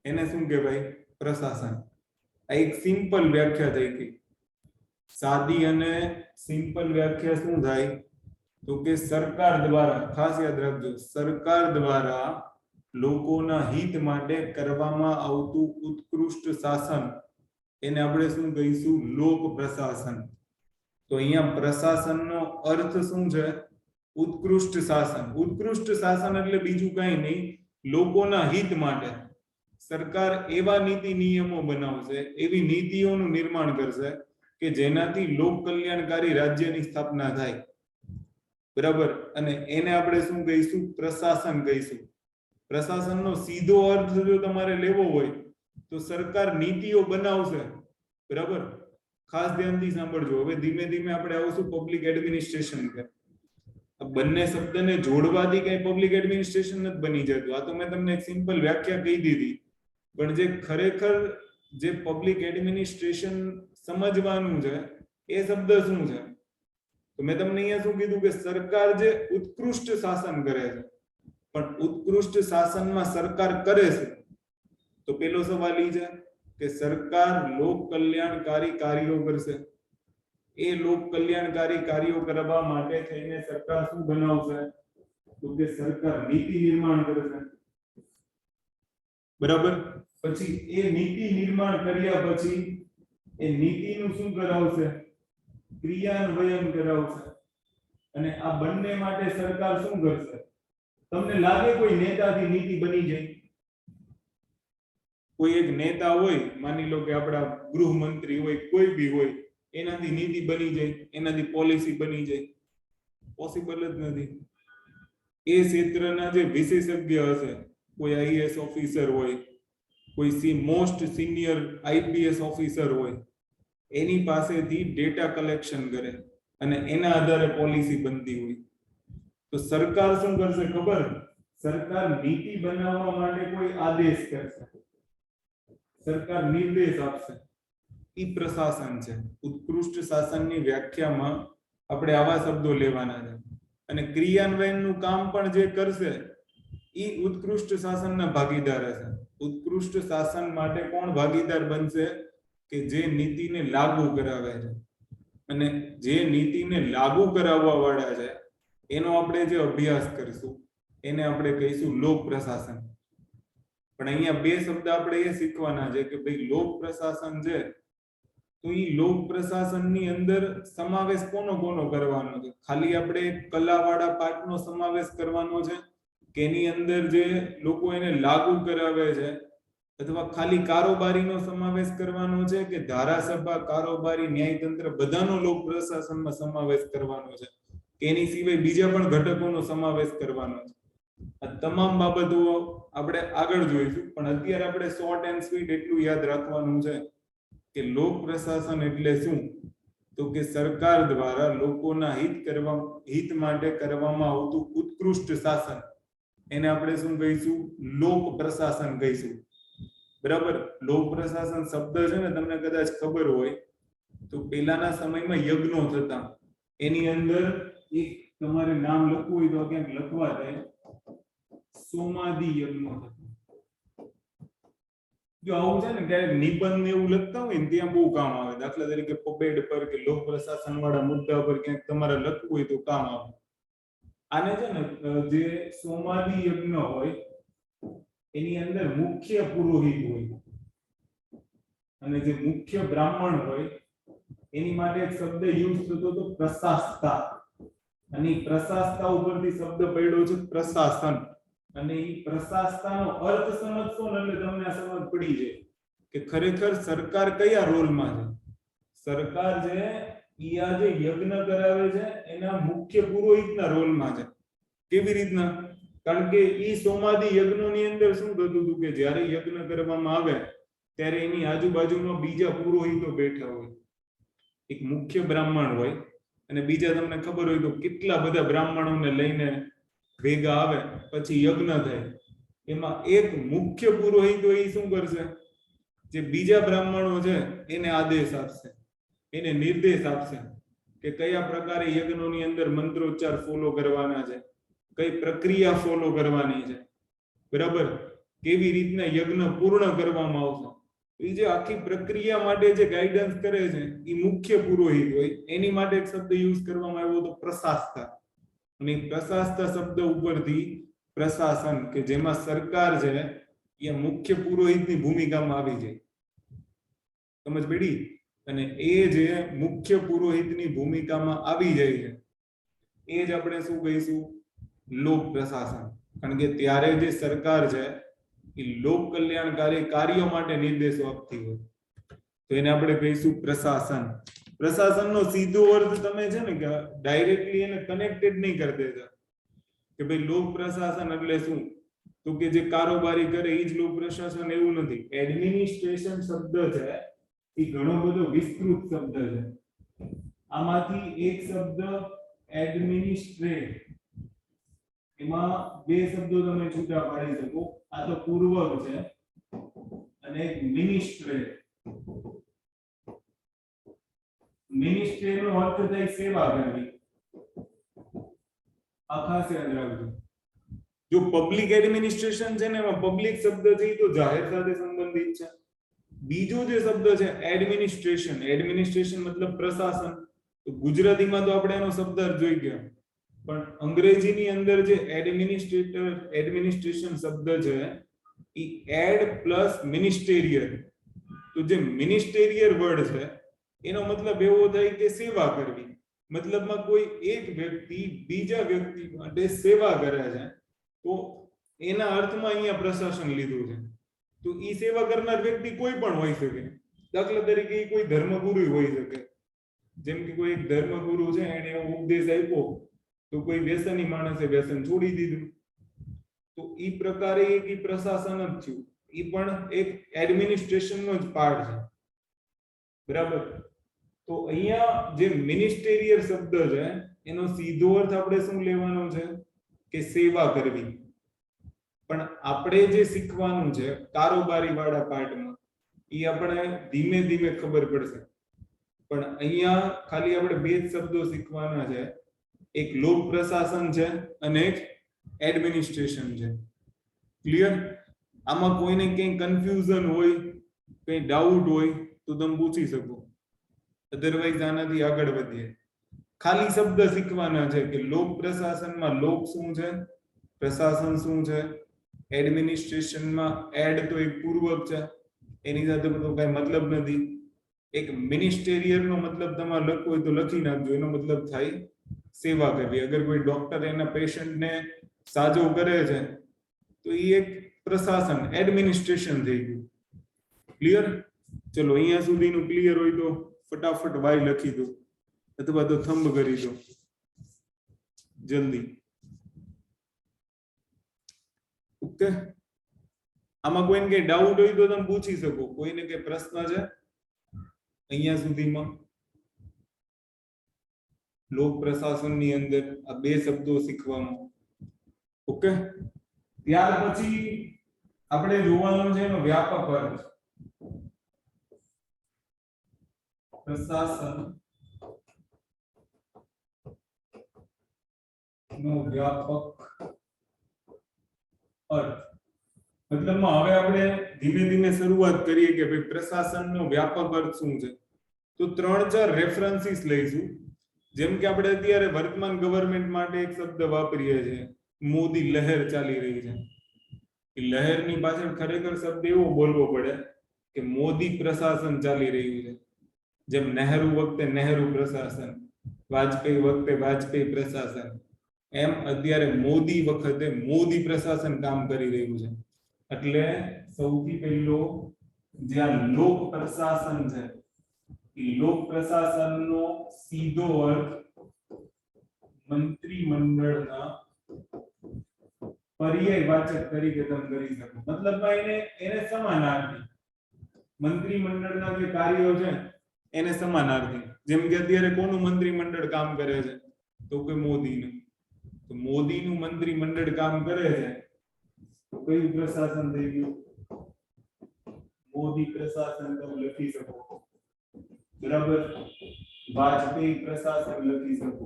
એને શું કહેવાય? પ્રશાસન. આ એક સિમ્પલ વ્યાખ્યા થઈ ગઈ. સાદી અને સિમ્પલ વ્યાખ્યા શું થાય? તો કે સરકાર દ્વારા, ખાસ યાદ રાખજો, સરકાર દ્વારા લોકોના હિત માટે કરવામાં આવતું ઉત્કૃષ્ટ શાસન, એને આપણે શું કહીશું? લોક પ્રશાસન. તો અહીંયા પ્રશાસનનો અર્થ શું છે? ઉત્કૃષ્ટ શાસન. ઉત્કૃષ્ટ શાસન એટલે બીજું કઈ નહીં, લોકોના હિત માટે સરકાર એવા નીતિ નિયમો બનાવશે, એવી નીતિઓનું નિર્માણ કરશે કે જેનાથી લોક કલ્યાણકારી રાજ્યની સ્થાપના થાય. બરાબર? અને એને આપણે શું કહીશું? પ્રશાસન કહીશું. પ્રશાસનનો સીધો અર્થ જો તમારે લેવો હોય તો સરકાર નીતિઓ બનાવશે. બરાબર? ખાસ ધ્યાનથી સાંભળજો. હવે ધીમે ધીમે આપણે આવશું પબ્લિક એડમિનિસ્ટ્રેશન પર. બંને શબ્દને જોડવાથી કઈ પબ્લિક એડમિનિસ્ટ્રેશન નથી બની જતું. આ તો મેં તમને એક સિમ્પલ વ્યાખ્યા કહી દીધી, પણ જે ખરેખર જે પબ્લિક એડમિનિસ્ટ્રેશન સમજવાનું છે એ શબ્દ શું છે? તો મેં તમને અહીંયા શું કીધું કે સરકાર જે ઉત્કૃષ્ટ શાસન કરે છે, પણ ઉત્કૃષ્ટ શાસનમાં સરકાર કરે છે તો પેલો સવાલ એ છે કે સરકાર લોક કલ્યાણકારી કાર્યો કરશે. એ લોક કલ્યાણકારી કાર્યો કરવા માટે થઈને સરકાર શું બનાવશે? તો કે સરકાર નીતિ નિર્માણ કરશે. બરાબર? પછી એ નીતિ નિર્માણ કર્યા પછી એ નીતિનું શું કરાવશે? ક્રિયાન્વયન કરાવશે. અને આ બંને માટે સરકાર શું કરશે? તમને લાગે કોઈ નેતાથી નીતિ બની જાય? કોઈ એક નેતા હોય, માની લો કે આપણા ગૃહમંત્રી હોય, કોઈ બી હોય, એનાથી નીતિ બની જાય, એનાથી પોલિસી બની જાય? પોસિબલ જ નથી. એ ક્ષેત્રના જે વિશેષજ્ઞ હશે, કોઈ આઈએએસ ઓફિસર હોય, કોઈ મોસ્ટ સિનિયર આઈપીએસ ઓફિસર હોય, એની પાસેથી ડેટા કલેક્શન કરે અને એના આધારે પોલિસી બનતી હોય. તો સરકાર શું કરશે ખબર? સરકાર નીતિ બનાવવા માટે કોઈ આદેશ કરશે, સરકાર નિર્દેશ આપશે. ઈ પ્રશાસન છે. ઉત્કૃષ્ટ શાસનની વ્યાખ્યામાં આપણે આવા શબ્દો લેવાના છે. અને ક્રિયાન્વયનનું કામ પણ જે કરશે ઈ ઉત્કૃષ્ટ શાસનના ભાગીદાર હશે. ઉત્કૃષ્ટ શાસન માટે કોણ ભાગીદાર બનશે? કે જે નીતિને લાગુ કરાવે છે. અને જે નીતિને લાગુ કરાવવા વાળા છે એનો આપણે જે અભ્યાસ કરીશું એને આપણે કહીશું લોક પ્રશાસન. પણ અહીંયા બે શબ્દ આપણે એ શીખવાના છે કે ભાઈ લોક પ્રશાસન છે તો એ લોક પ્રશાસનની અંદર સમાવેશ કોનો કોનો કરવાનો છે? ખાલી આપણે કલાવાળા પાઠનો સમાવેશ કરવાનો છે કે એની અંદર જે લોકો એને લાગુ કરાવે છે, અથવા ખાલી કારોબારીનો સમાવેશ કરવાનો છે કે ધારાસભા, કારોબારી, ન્યાયતંત્ર બધાનો લોક પ્રશાસનમાં સમાવેશ કરવાનો છે કે એની સિવાય બીજા પણ ઘટકોનો સમાવેશ કરવાનો છે? આ તમામ બાબતો આપણે આગળ જોઈશું, પણ અત્યારે આપણે શોર્ટ એન્ડ સ્વીટ એટલું યાદ રાખવાનું છે કે લોક પ્રશાસન એટલે શું? તો કે સરકાર દ્વારા લોકોના હિત માટે કરવામાં આવતું ઉત્કૃષ્ટ શાસન, એને આપણે શું કહીશું? લોક પ્રશાસન કહીશું. બરાબર? લોક પ્રશાસન શબ્દ છે ને, તમને કદાચ ખબર હોય તો પહેલાના સમયમાં યજ્ઞો થતા, એની અંદર એક તમારે નામ લખવું હોય તો ક્યાંક લખવા થાય, સોમાદી યજ્ઞો થતા. જો આવું છે ને ક્યારેક નિબંધ ને એવું લખતા હોય ને ત્યાં બહુ કામ આવે. દાખલા તરીકે પબેડ પર કે લોક પ્રશાસન વાળા મુદ્દા પર ક્યાંક તમારે લખવું હોય તો કામ આવે. આને છે ને જે સોમાદી યજ્ઞ હોય એની અંદર મુખ્ય પુરોહિત હોય અને જે મુખ્ય બ્રાહ્મણ હોય એની માટે એક શબ્દ યુઝ થતો હતો પ્રશાસ્તા. અને પ્રશાસ્તા ઉપરથી શબ્દ પડ્યો છે પ્રશાસન. અને એ પ્રશાસતાનો અર્થ સમજશો ને એટલે તમને આ સમજ પડી જાય કે ખરેખર સરકાર કયા રોલમાં છે. સરકાર જે ઈ જે યજ્ઞ કરાવે છે એના મુખ્ય પુરોહિતના રોલમાં છે. કેવી રીતના? કારણ કે ઈ સોમાદી યજ્ઞોની અંદર શું થતું હતું કે જ્યારે યજ્ઞ કરવામાં આવે ત્યારે એની આજુબાજુમાં બીજા પુરોહિતો બેઠા હોય. એક મુખ્ય બ્રાહ્મણ હોય અને બીજા તમને ખબર હોય તો કેટલા બધા બ્રાહ્મણોને લઈને ભેગા આવે, પછી યજ્ઞ થાય. એમાં એક મુખ્ય પુરોહિત હોય, એ શું કરશે? જે બીજા બ્રાહ્મણો છે એને આદેશ આપશે, એને નિર્દેશ આપશે કે કયા પ્રકારે યજ્ઞોની અંદર મંત્રોચ્ચાર ફોલો કરવાના છે, કઈ પ્રક્રિયા ફોલો કરવાની છે, બરાબર, કેવી રીતના યજ્ઞ પૂર્ણ કરવામાં આવશે, એ જે આખી પ્રક્રિયા માટે જે ગાઈડન્સ કરે છે એ મુખ્ય પુરોહિત હોય. એની માટે એક શબ્દ યુઝ કરવામાં આવ્યો હતો પ્રશાસ્તા, અને પ્રશાસ્તા શબ્દ ઉપરથી પ્રશાસન કે જેમાં સરકાર છે એ મુખ્ય પુરોહિતની ભૂમિકામાં આવી જાય. સમજ પડી? અને એ જે મુખ્ય પુરોહિતની ભૂમિકામાં આવી જાય છે એ જ આપણે શું કહીશું? લોક પ્રશાસન. કારણ કે ત્યારે જે સરકાર છે એ લોક કલ્યાણકારી કાર્યો માટે નિર્દેશો આપતી હોય, તો એને આપણે કહીશું પ્રશાસન. પ્રશાસનનો સીધો અર્થ તમે છે ને કે ડાયરેક્ટલી એને કનેક્ટેડ નહીં કરી દેતા કે ભાઈ લોક પ્રશાસન એટલે શું, તો કે જે કારોબારી કરે એ જ લોક પ્રશાસન, એવું નથી. એડમિનિસ્ટ્રેશન શબ્દ છે એ ઘણો બધો વિસ્તૃત શબ્દ છે. આમાંથી એક શબ્દ એડમિનિસ્ટ્રેટ, એમાં બે શબ્દો તમે છૂટા પાડી શકો. આ તો પૂર્વક છે, અને એક મિનિસ્ટ્રેટ. મિનિસ્ટ્રેટ નો અર્થ થાય સેવા કરવી. આ ખાસ યાદ રાખજો. જો પબ્લિક એડમિનિસ્ટ્રેશન છે ને એમાં પબ્લિક શબ્દ છે તો જાહેર સાથે સંબંધિત છે. બીજો જે શબ્દ છે એડમિનિસ્ટ્રેશન, એડમિનિસ્ટ્રેશન મતલબ પ્રશાસન. તો ગુજરાતીમાં તો આપણે એનો શબ્દ જોઈ ગયા, પણ અંગ્રેજીની અંદર જે એડમિનિસ્ટ્રેશન શબ્દ છે એ એડ પ્લસ મિનિસ્ટેરિયલ. તો જે મિનિસ્ટેરિયલ વર્ડ છે એનો મતલબ એવો થાય કે સેવા કરવી. મતલબમાં કોઈ એક વ્યક્તિ બીજા વ્યક્તિ માટે સેવા કરે છે, તો એના અર્થમાં અહીંયા પ્રશાસન લીધું છે. તો ઈ સેવા કરનાર વ્યક્તિ કોઈ પણ હોઈ શકે. દાખલા તરીકે કોઈ ધર્મગુરુ હોઈ શકે. જેમ કે કોઈ એક ધર્મગુરુ છે, એને એવો ઉપદેશ આપ્યો તો કોઈ વ્યસની માણસે વ્યસન છોડી દીધું, તો ઈ પ્રકારે એક ઈ પ્રશાસન જ થયું. ઈ પણ એક એડમિનિસ્ટ્રેશનનો જ પાર્ટ છે, બરાબર. તો અહીંયા જે મિનિસ્ટેરિયલ શબ્દ છે એનો સીધો અર્થ આપણે શું લેવાનો છે કે સેવા કરવી. પણ આપણે જે શીખવાનું છે કારોબારી વાળા પાર્ટમાં એ આપણે ધીમે ધીમે ખબર પડશે. પણ અહીંયા ખાલી આપણે બે જ શબ્દો શીખવાના છે, એક લોક પ્રશાસન છે અને એક એડમિનિસ્ટ્રેશન છે. ક્લિયર? આમાં કોઈને કંઈ કન્ફ્યુઝન હોય, કંઈ ડાઉટ હોય તો તમે પૂછી શકો, અધરવાઇઝ આનાથી આગળ વધીએ. ખાલી શબ્દ શીખવાના છે કે લોક પ્રશાસનમાં લોક શું છે, પ્રશાસન શું છે, એડમિનિસ્ટ્રેશનમાં એડ તો એક પૂર્વક છે, એની સાથે બધો કઈ મતલબ નથી. એક મિનિસ્ટેરિયલ નો મતલબ તમારે લખવો હોય તો લખી નાખજો, એનો મતલબ થાય સેવા કરવી. અગર કોઈ ડોક્ટર એના પેશન્ટને સાજો કરે છે તો એ એક પ્રશાસન, એડમિનિસ્ટ્રેશન થઈ ગયું. ક્લિયર? ચલો અહીંયા સુધીનું ક્લિયર હોય તો ફટાફટ વાય લખી દો અથવા તો થંબ કરી દો જલ્દી. ઓકે, આમાં કોઈને કઈ ડાઉટ હોય તો તમે પૂછી શકો. કોઈને કઈ પ્રશ્ન છે અહીંયા સુધીમાં? લોક પ્રશાસનની અંદર આ બે શબ્દો શીખવામાં. ઓકે, ત્યાર પછી આપણે જોવાનું છે એનો વ્યાપક અર્થ. પ્રશાસન નો વ્યાપક અર્થ. મતલબમાં હવે આપણે ધીમે ધીમે શરૂઆત કરીએ કે ભાઈ પ્રશાસનનો વ્યાપક અર્થ શું છે. તો 3-4 રેફરન્સીસ લઈશું. જેમ કે આપણે અત્યારે વર્તમાન ગવર્નમેન્ટ માટે એક શબ્દ વાપરીએ છીએ, મોદી લહેર ચાલી રહી છે. એ લહેરની પાછળ ખરેખર શબ્દ એવો બોલવો પડે કે મોદી પ્રશાસન ચાલી રહ્યું છે. જેમ નહેરુ વખતે નહેરુ પ્રશાસન, વાજપેયી વખતે વાજપેયી પ્રશાસન, એમ અત્યારે મોદી વખતે મોદી પ્રશાસન કામ કરી રહ્યું છે. એટલે સૌથી પહેલો જે આ લોક પ્રશાસન છે, એ લોક પ્રશાસનનો સીધો અર્થ મંત્રીમંડળના પર્યાયવાચક તરીકે તમે કરી શકો. મતલબમાં એને સમાનાર્થી, મંત્રીમંડળના જે કાર્યો છે એને સમાનાર્થી. જેમ કે અત્યારે કોનું મંત્રીમંડળ કામ કરે છે, તો કે મોદીનું. તો મોદીનું મંત્રીમંડળ કામ કરે છે તો કયું પ્રશાસન થઈ ગયું? મોદી પ્રશાસન તમે લખી શકો, બરાબર. વાજપેયી પ્રશાસન લખી શકો,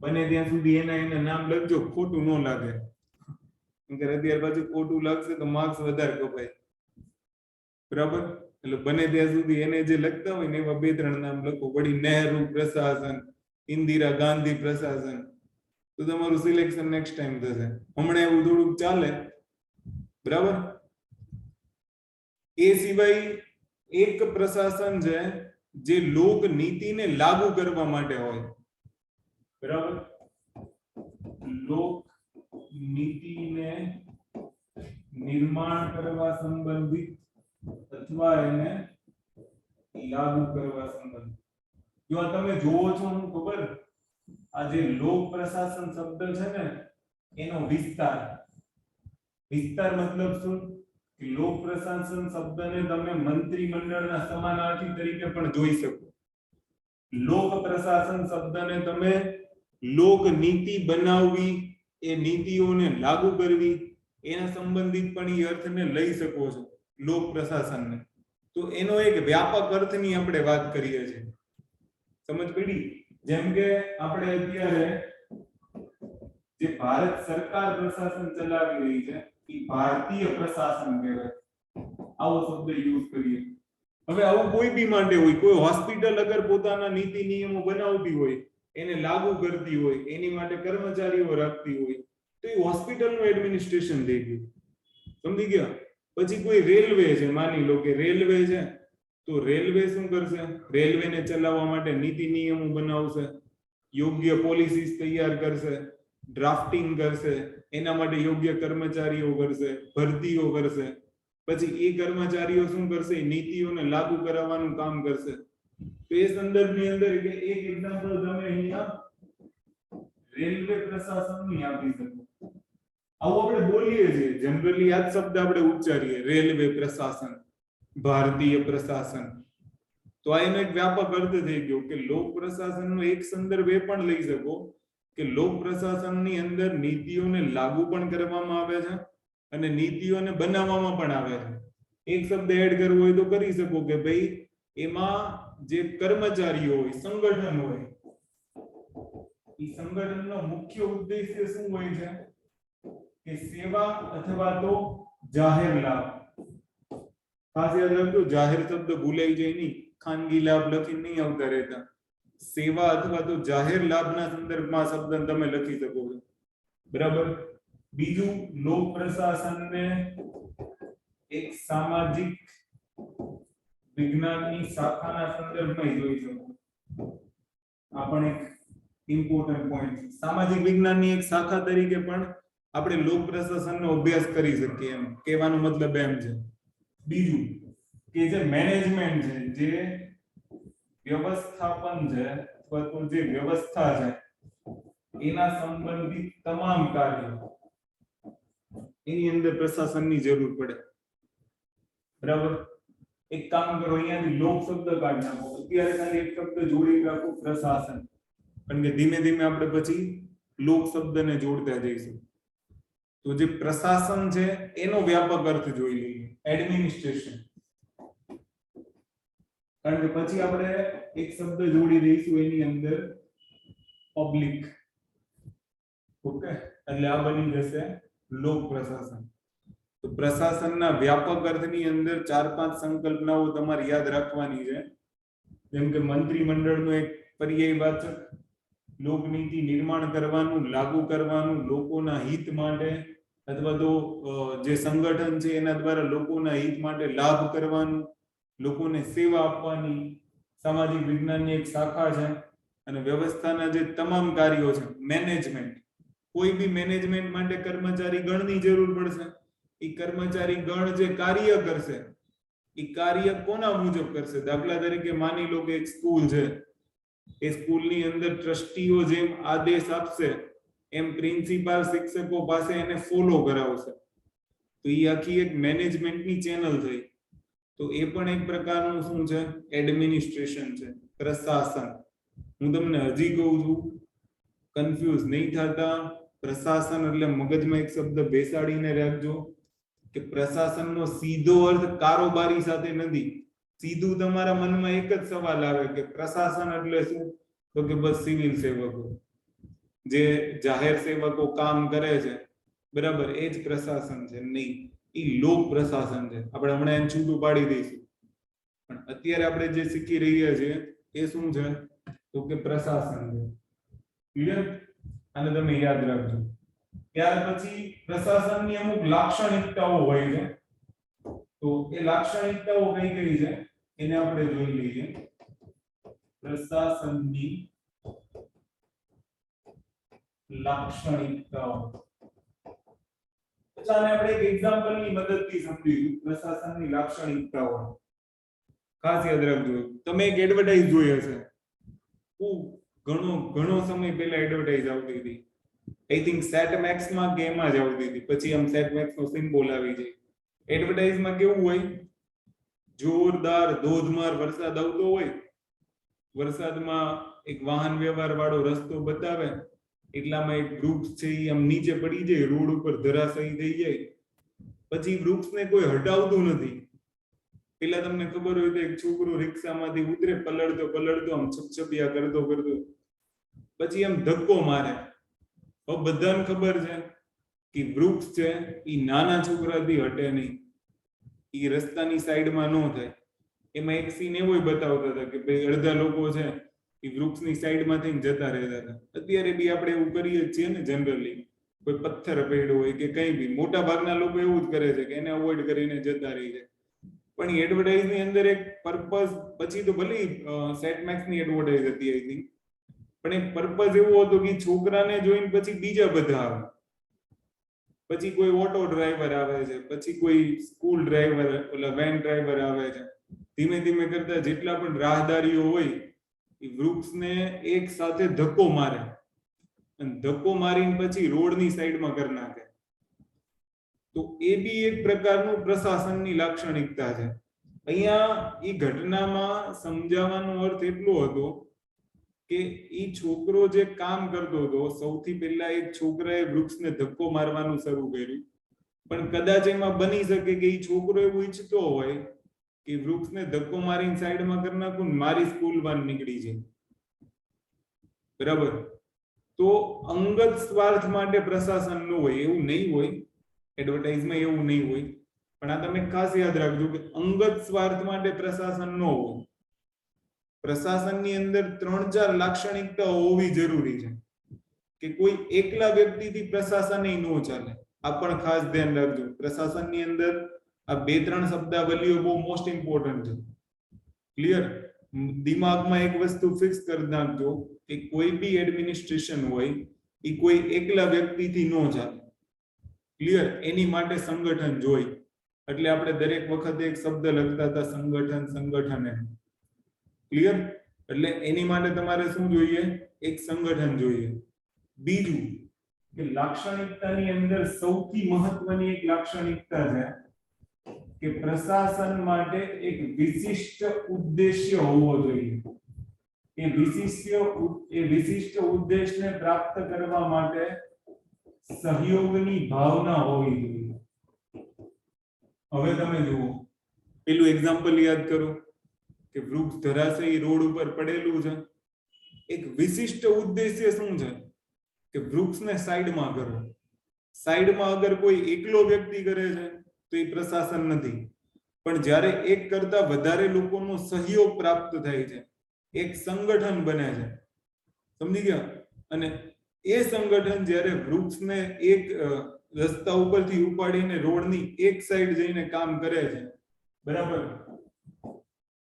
બને ત્યાં સુધી એના નામ લખજો, ખોટું ન લાગે, અત્યાર બાજુ ખોટું લાગશે તો માર્ક્સ વધારે કપાય, બરાબર? એટલે બને ત્યાં સુધી એને જે લખતા હોય ને એવા 2-3 નામ લખો. વળી નહેરુ પ્રશાસન, ઇન્દિરા ગાંધી પ્રશાસન, તો તમારું સિલેક્શન નેક્સ્ટ ટાઈમ થશે. હમણાં એવું થોડુંક ચાલે, બરાબર? એ સિવાય એક પ્રશાસન છે જે લોક નીતિને લાગુ કરવા માટે હોય, બરાબર? લોક નીતિને નિર્માણ કરવા સંબંધિત અથવા એને લાગુ કરવા સંબંધિત. જો તમે જોવો છો, હું ખબર, આ જે લોક પ્રશાસન શબ્દ છે ને એનો વિસ્તાર મતલબ શું? કે લોક પ્રશાસન શબ્દને તમે મંત્રીમંડળના સમાનાર્થી તરીકે પણ જોઈ શકો. લોક પ્રશાસન શબ્દને તમે લોક નીતિ બનાવવી, એ નીતિઓને લાગુ કરવી, એના સંબંધિત પણ એ અર્થને લઈ શકો છો, લોક પ્રશાસનને. તો એનો એક વ્યાપક અર્થની આપણે વાત કરીએ છીએ, સમજ પડી? જેમ કે આપણે અત્યારે જે ભારત સરકાર પ્રશાસન ચલાવી રહી છે એ ભારતીય પ્રશાસન કહેવાય, આવો શબ્દ યુઝ કરીએ. હવે આવું કોઈ બી માટે હોય, કોઈ હોસ્પિટલ અગર પોતાના નીતિ નિયમો બનાવતી હોય, એને લાગુ કરતી હોય, એની માટે કર્મચારીઓ રાખતી હોય, તો એ હોસ્પિટલનું એડમિનિસ્ટ્રેશન થઈ ગયું, સમજી ગયા? પછી કોઈ રેલવે છે, માની લો કે રેલવે છે, તો રેલવે શું કરશે? રેલવેને ચલાવવા માટે નીતિ નિયમો બનાવશે, યોગ્ય પોલિસીસ તૈયાર કરશે, ડ્રાફ્ટિંગ કરશે, એના માટે યોગ્ય કર્મચારીઓ કરશે, ભરતીઓ કરશે. પછી એ કર્મચારીઓ શું કરશે? નીતિઓને લાગુ કરાવવાનું કામ કરશે. તો એ સંદર્ભની અંદર એક એક્ઝામ્પલ તમે અહીંયા રેલવે પ્રશાસનની આપી શકો. આવું આપણે બોલીએ છીએ જનરલી, આ શબ્દ આપણે ઉચ્ચારીએ, રેલવે પ્રશાસન, ભારતીય પ્રશાસન. તો આ એનો એક વ્યાપક અર્થ થઈ ગયો કે લોક પ્રશાસનનો એક સંદર્ભ એ પણ લઈ શકો કે લોક પ્રશાસનની અંદર નીતિઓને લાગુ પણ કરવામાં આવે છે અને નીતિઓને બનાવવામાં પણ આવે છે. એક શબ્દ એડ કરવો હોય તો કરી શકો કે ભાઈ એમાં જે કર્મચારીઓ હોય, સંગઠન હોય, એ સંગઠનનો મુખ્ય ઉદ્દેશ્ય શું હોય છે? કે સેવા અથવા તો જાહેર લાભ. ખાસ યાદ રાખજો, જાહેર શબ્દ ભૂલાઈ જાય નહીં, ખાનગી લાભ લખીને નહીં આવતા રહેતા. સેવા અથવા તો જાહેર લાભના સંદર્ભમાં શબ્દ તમે લખી શકો છો, બરાબર? બીજું, લોક પ્રશાસનને એક સામાજિક વિજ્ઞાનની શાખાના સંદર્ભમાં જોઈ શકો. આ પણ એક ઇમ્પોર્ટન્ટ પોઈન્ટ છે. સામાજિક વિજ્ઞાનની એક શાખા તરીકે પણ આપણે લોક પ્રશાસનનો અભ્યાસ કરી શકીએ, એમ કહેવાનો મતલબ એમ છે. બીજું કે જે મેનેજમેન્ટ છે, જે વ્યવસ્થાપન છે અથવા તો જે વ્યવસ્થા છે, એના સંબંધિત તમામ કાર્યો, એની અંદર પ્રશાસનની જરૂર પડે, બરાબર? એક કામ કરો, અહીંયાથી લોક શબ્દ કાઢી નાખો, અત્યારે ખાલી એક શબ્દ જોડી રાખો, પ્રશાસન, કારણ કે ધીમે ધીમે આપણે પછી લોક શબ્દને જોડતા જઈશું. તો જે પ્રશાસન છે એનો વ્યાપક અર્થ જોઈ લઈએ, એડમિનિસ્ટ્રેશન. કારણ કે પછી આપણે એક શબ્દ જોડી દઈશું એની અંદર, પબ્લિક. ઓકે, એટલે આ બની જશે લોક પ્રશાસન. તો પ્રશાસનના વ્યાપક અર્થની અંદર 4-5 સંકલ્પનાઓ તમારે યાદ રાખવાની છે. જેમ કે મંત્રીમંડળનો એક પર્યાયવાચક, લોકનીતિ નિર્માણ કરવાનું, લાગુ કરવાનું, લોકોના હિત માટે, અથવા તો જે સંગઠન છે એના દ્વારા લોકોના હિત માટે લાભ કરવાનું, લોકોને સેવા આપવાની, સામાજિક વિજ્ઞાનની એક શાખા છે. અને વ્યવસ્થાના જે તમામ કાર્યો છે, મેનેજમેન્ટ. કોઈ બી મેનેજમેન્ટ માટે કર્મચારી ગણની જરૂર પડશે. એ કર્મચારી ગણ જે કાર્ય કરશે એ કાર્ય કોના મુજબ કરશે? દાખલા તરીકે માની લો કે એક સ્કૂલ છે, એ સ્કૂલની અંદર ટ્રસ્ટીઓ જેમ આદેશ આપશે એમ પ્રિન્સિપાલ શિક્ષકો પાસે એને ફોલો કરાવશે. તો એ આખી એક મેનેજમેન્ટની ચેનલ થઈ. તો એ પણ એક પ્રકારનું શું છે? એડમિનિસ્ટ્રેશન છે, પ્રશાસન. હું તમને હજી કહું છું, કન્ફ્યુઝ નહીં થતા. પ્રશાસન એટલે મગજમાં એક શબ્દ બેસાડીને રાખજો કે પ્રશાસનનો સીધો અર્થ કારોબારી સાથે નથી. સીધું તમારા મનમાં એક જ સવાલ આવે કે પ્રશાસન એટલે શું? તો કે બસ સિવિલ સેવકો. જે જાહેર સેવકો કામ કરે છે, બરાબર, એ જ પ્રશાસન છે? નહીં, એ લોક પ્રશાસન છે. આપણે હમણાં એને છૂટું પાડી દઈશું, પણ અત્યારે આપણે જે શીખી રહ્યા છીએ એ શું છે? તો કે પ્રશાસન છે. ક્લિયર? આને તમે યાદ રાખજો. ત્યાર પછી પ્રશાસનની અમુક લાક્ષણિકતાઓ હોય છે, તો એ લાક્ષણિકતાઓ કઈ કઈ છે એને આપણે જોઈ લઈએ. પ્રશાસનની લાક્ષણિકતાઓ. ચાલો આપણે એક એક્ઝામ્પલની મદદથી સમજીશું પ્રશાસનની લાક્ષણિકતાઓ. ખાસ યાદ રાખજો. તમે એક એડવર્ટાઇઝ જોઈ હશે, ઘણો સમય પહેલા એડવર્ટાઇઝ આવતી હતી. આઈ થિંક સેટ મેક્સ માં કે એમાં જ આવતી હતી. પછી આમ સેટ મેક્સ નો સિમ્બોલ આવી જાય. એડવર્ટાઇઝમાં કેવું હોય? જોરદાર ધોધમાર વરસાદ આવતો હોય, વરસાદમાં એક વાહન વ્યવહાર વાળો રસ્તો બતાવે, એટલામાં એક વૃક્ષ છે એ આમ નીચે પડી જાય, રોડ ઉપર ધરાશાયી થઈ જાય. પછી વૃક્ષને કોઈ હટાવતું નથી. પેલા તમને ખબર હોય તો એક છોકરો રિક્ષામાંથી ઉતરે, પલળતો આમ છપછપિયા કરતો પછી આમ ધક્કો મારે. હવે બધાને ખબર છે કે વૃક્ષ છે એ નાના છોકરાથી હટે નહીં, એ રસ્તાની સાઈડમાં ન થાય. એમાં એક સીન એવો બતાવતા હતા કે ભાઈ અડધા લોકો છે એ વૃક્ષની સાઈડમાં થઈને જતા રહેતા હતા. અત્યારે બી આપણે એવું કરીએ છીએ ને, જનરલી કોઈ પથ્થર પડ્યો હોય કે કઈ બી, મોટા ભાગના લોકો એવું જ કરે છે કે એને અવોઇડ કરીને જતા રહી છે. પણ એડવર્ટાઇઝ ની અંદર એક પર્પઝ, પછી તો ભલે સેટમેક્સ ની એડવર્ટાઇઝ હતી આઈ થિંક, પણ એક પર્પઝ એવો હતો કે છોકરાને જોઈને પછી બીજા બધા આવે, પછી કોઈ ઓટો ડ્રાઈવર આવે છે, પછી કોઈ સ્કૂલ ડ્રાઈવર, ઓલા વેન ડ્રાઈવર આવે છે. ધીમે ધીમે કરતા જેટલા પણ રાહદારીઓ હોય એ વૃક્ષને એક સાથે ધક્કો મારે, અને ધક્કો મારીને પછી રોડની સાઈડમાં કરી નાખે. તો એ બી એક પ્રકારનું પ્રશાસનની લાક્ષણિકતા છે. અહીંયા એ ઘટનામાં સમજાવવાનો અર્થ એટલો હતો કે એ છોકરો જે કામ કરતો હતો, સૌથી પહેલા એક છોકરાએ વૃક્ષને ધક્કો મારવાનું શરૂ કર્યું, પણ કદાચ એમાં બની શકે કે એ છોકરો એવું ઈચ્છતો હોય કે વૃક્ષને ધક્કો મારીને સાઈડમાં કરી નાખું, મારી સ્કૂલ વાન નીકળી જાય, બરાબર. તો અંગત સ્વાર્થ માટે પ્રશાસન ન હોય એવું નહીં હોય, એડવર્ટાઇઝમાં એવું નહીં હોય, પણ આ તમે ખાસ યાદ રાખજો કે અંગત સ્વાર્થ માટે પ્રશાસન ન હોય. પ્રશાસનની અંદર 3-4 લાક્ષણિકતાઓ હોવી જરૂરી છે કે કોઈ એકલા વ્યક્તિથી પ્રશાસન ન ચાલે. આ પણ ખાસ ધ્યાન રાખજો. પ્રશાસનની અંદર આ 2-3 શબ્દાવલીઓ બહુ મોસ્ટ ઇમ્પોર્ટન્ટ છે. ક્લિયર? દિમાગમાં એક વસ્તુ ફિક્સ કરી નાખજો કે કોઈ બી એડમિનિસ્ટ્રેશન હોય એ કોઈ એકલા વ્યક્તિથી ન ચાલે. ક્લિયર? એની માટે સંગઠન જોઈ. એટલે આપણે દરેક વખતે એક શબ્દ લખતા હતા, સંગઠન એમ. ક્લિયર? એટલે એની માટે તમારે શું જોઈએ? એક સંગઠન જોઈએ. બીજું કે લાક્ષણિકતાની અંદર સૌથી મહત્વની એક લાક્ષણિકતા છે કે પ્રશાસન માટે એક વિશિષ્ટ ઉદ્દેશ્ય હોવો જોઈએ. એ વિશિષ્ટ ઉદ્દેશને પ્રાપ્ત કરવા માટે સહયોગની ભાવના હોવી જોઈએ. હવે તમે જુઓ, પેલું એક્ઝામ્પલ યાદ કરો કે વૃક્ષ ધરાશાયી રોડ ઉપર પડેલું છે. એક વિશિષ્ટ ઉદ્દેશ્ય શું છે? કે વૃક્ષને સાઈડમાં કરો. સાઈડમાં અગર કોઈ એકલો વ્યક્તિ કરે છે તો એ પ્રશાસન નથી, પણ જ્યારે એક કરતા વધારે લોકોનો સહયોગ પ્રાપ્ત થાય છે, એક સંગઠન બને છે. સમજી ગયા? અને એ સંગઠન જ્યારે વૃક્ષને એક રસ્તા ઉપરથી ઉપાડીને રોડની એક સાઈડ જઈને કામ કરે છે, બરાબર,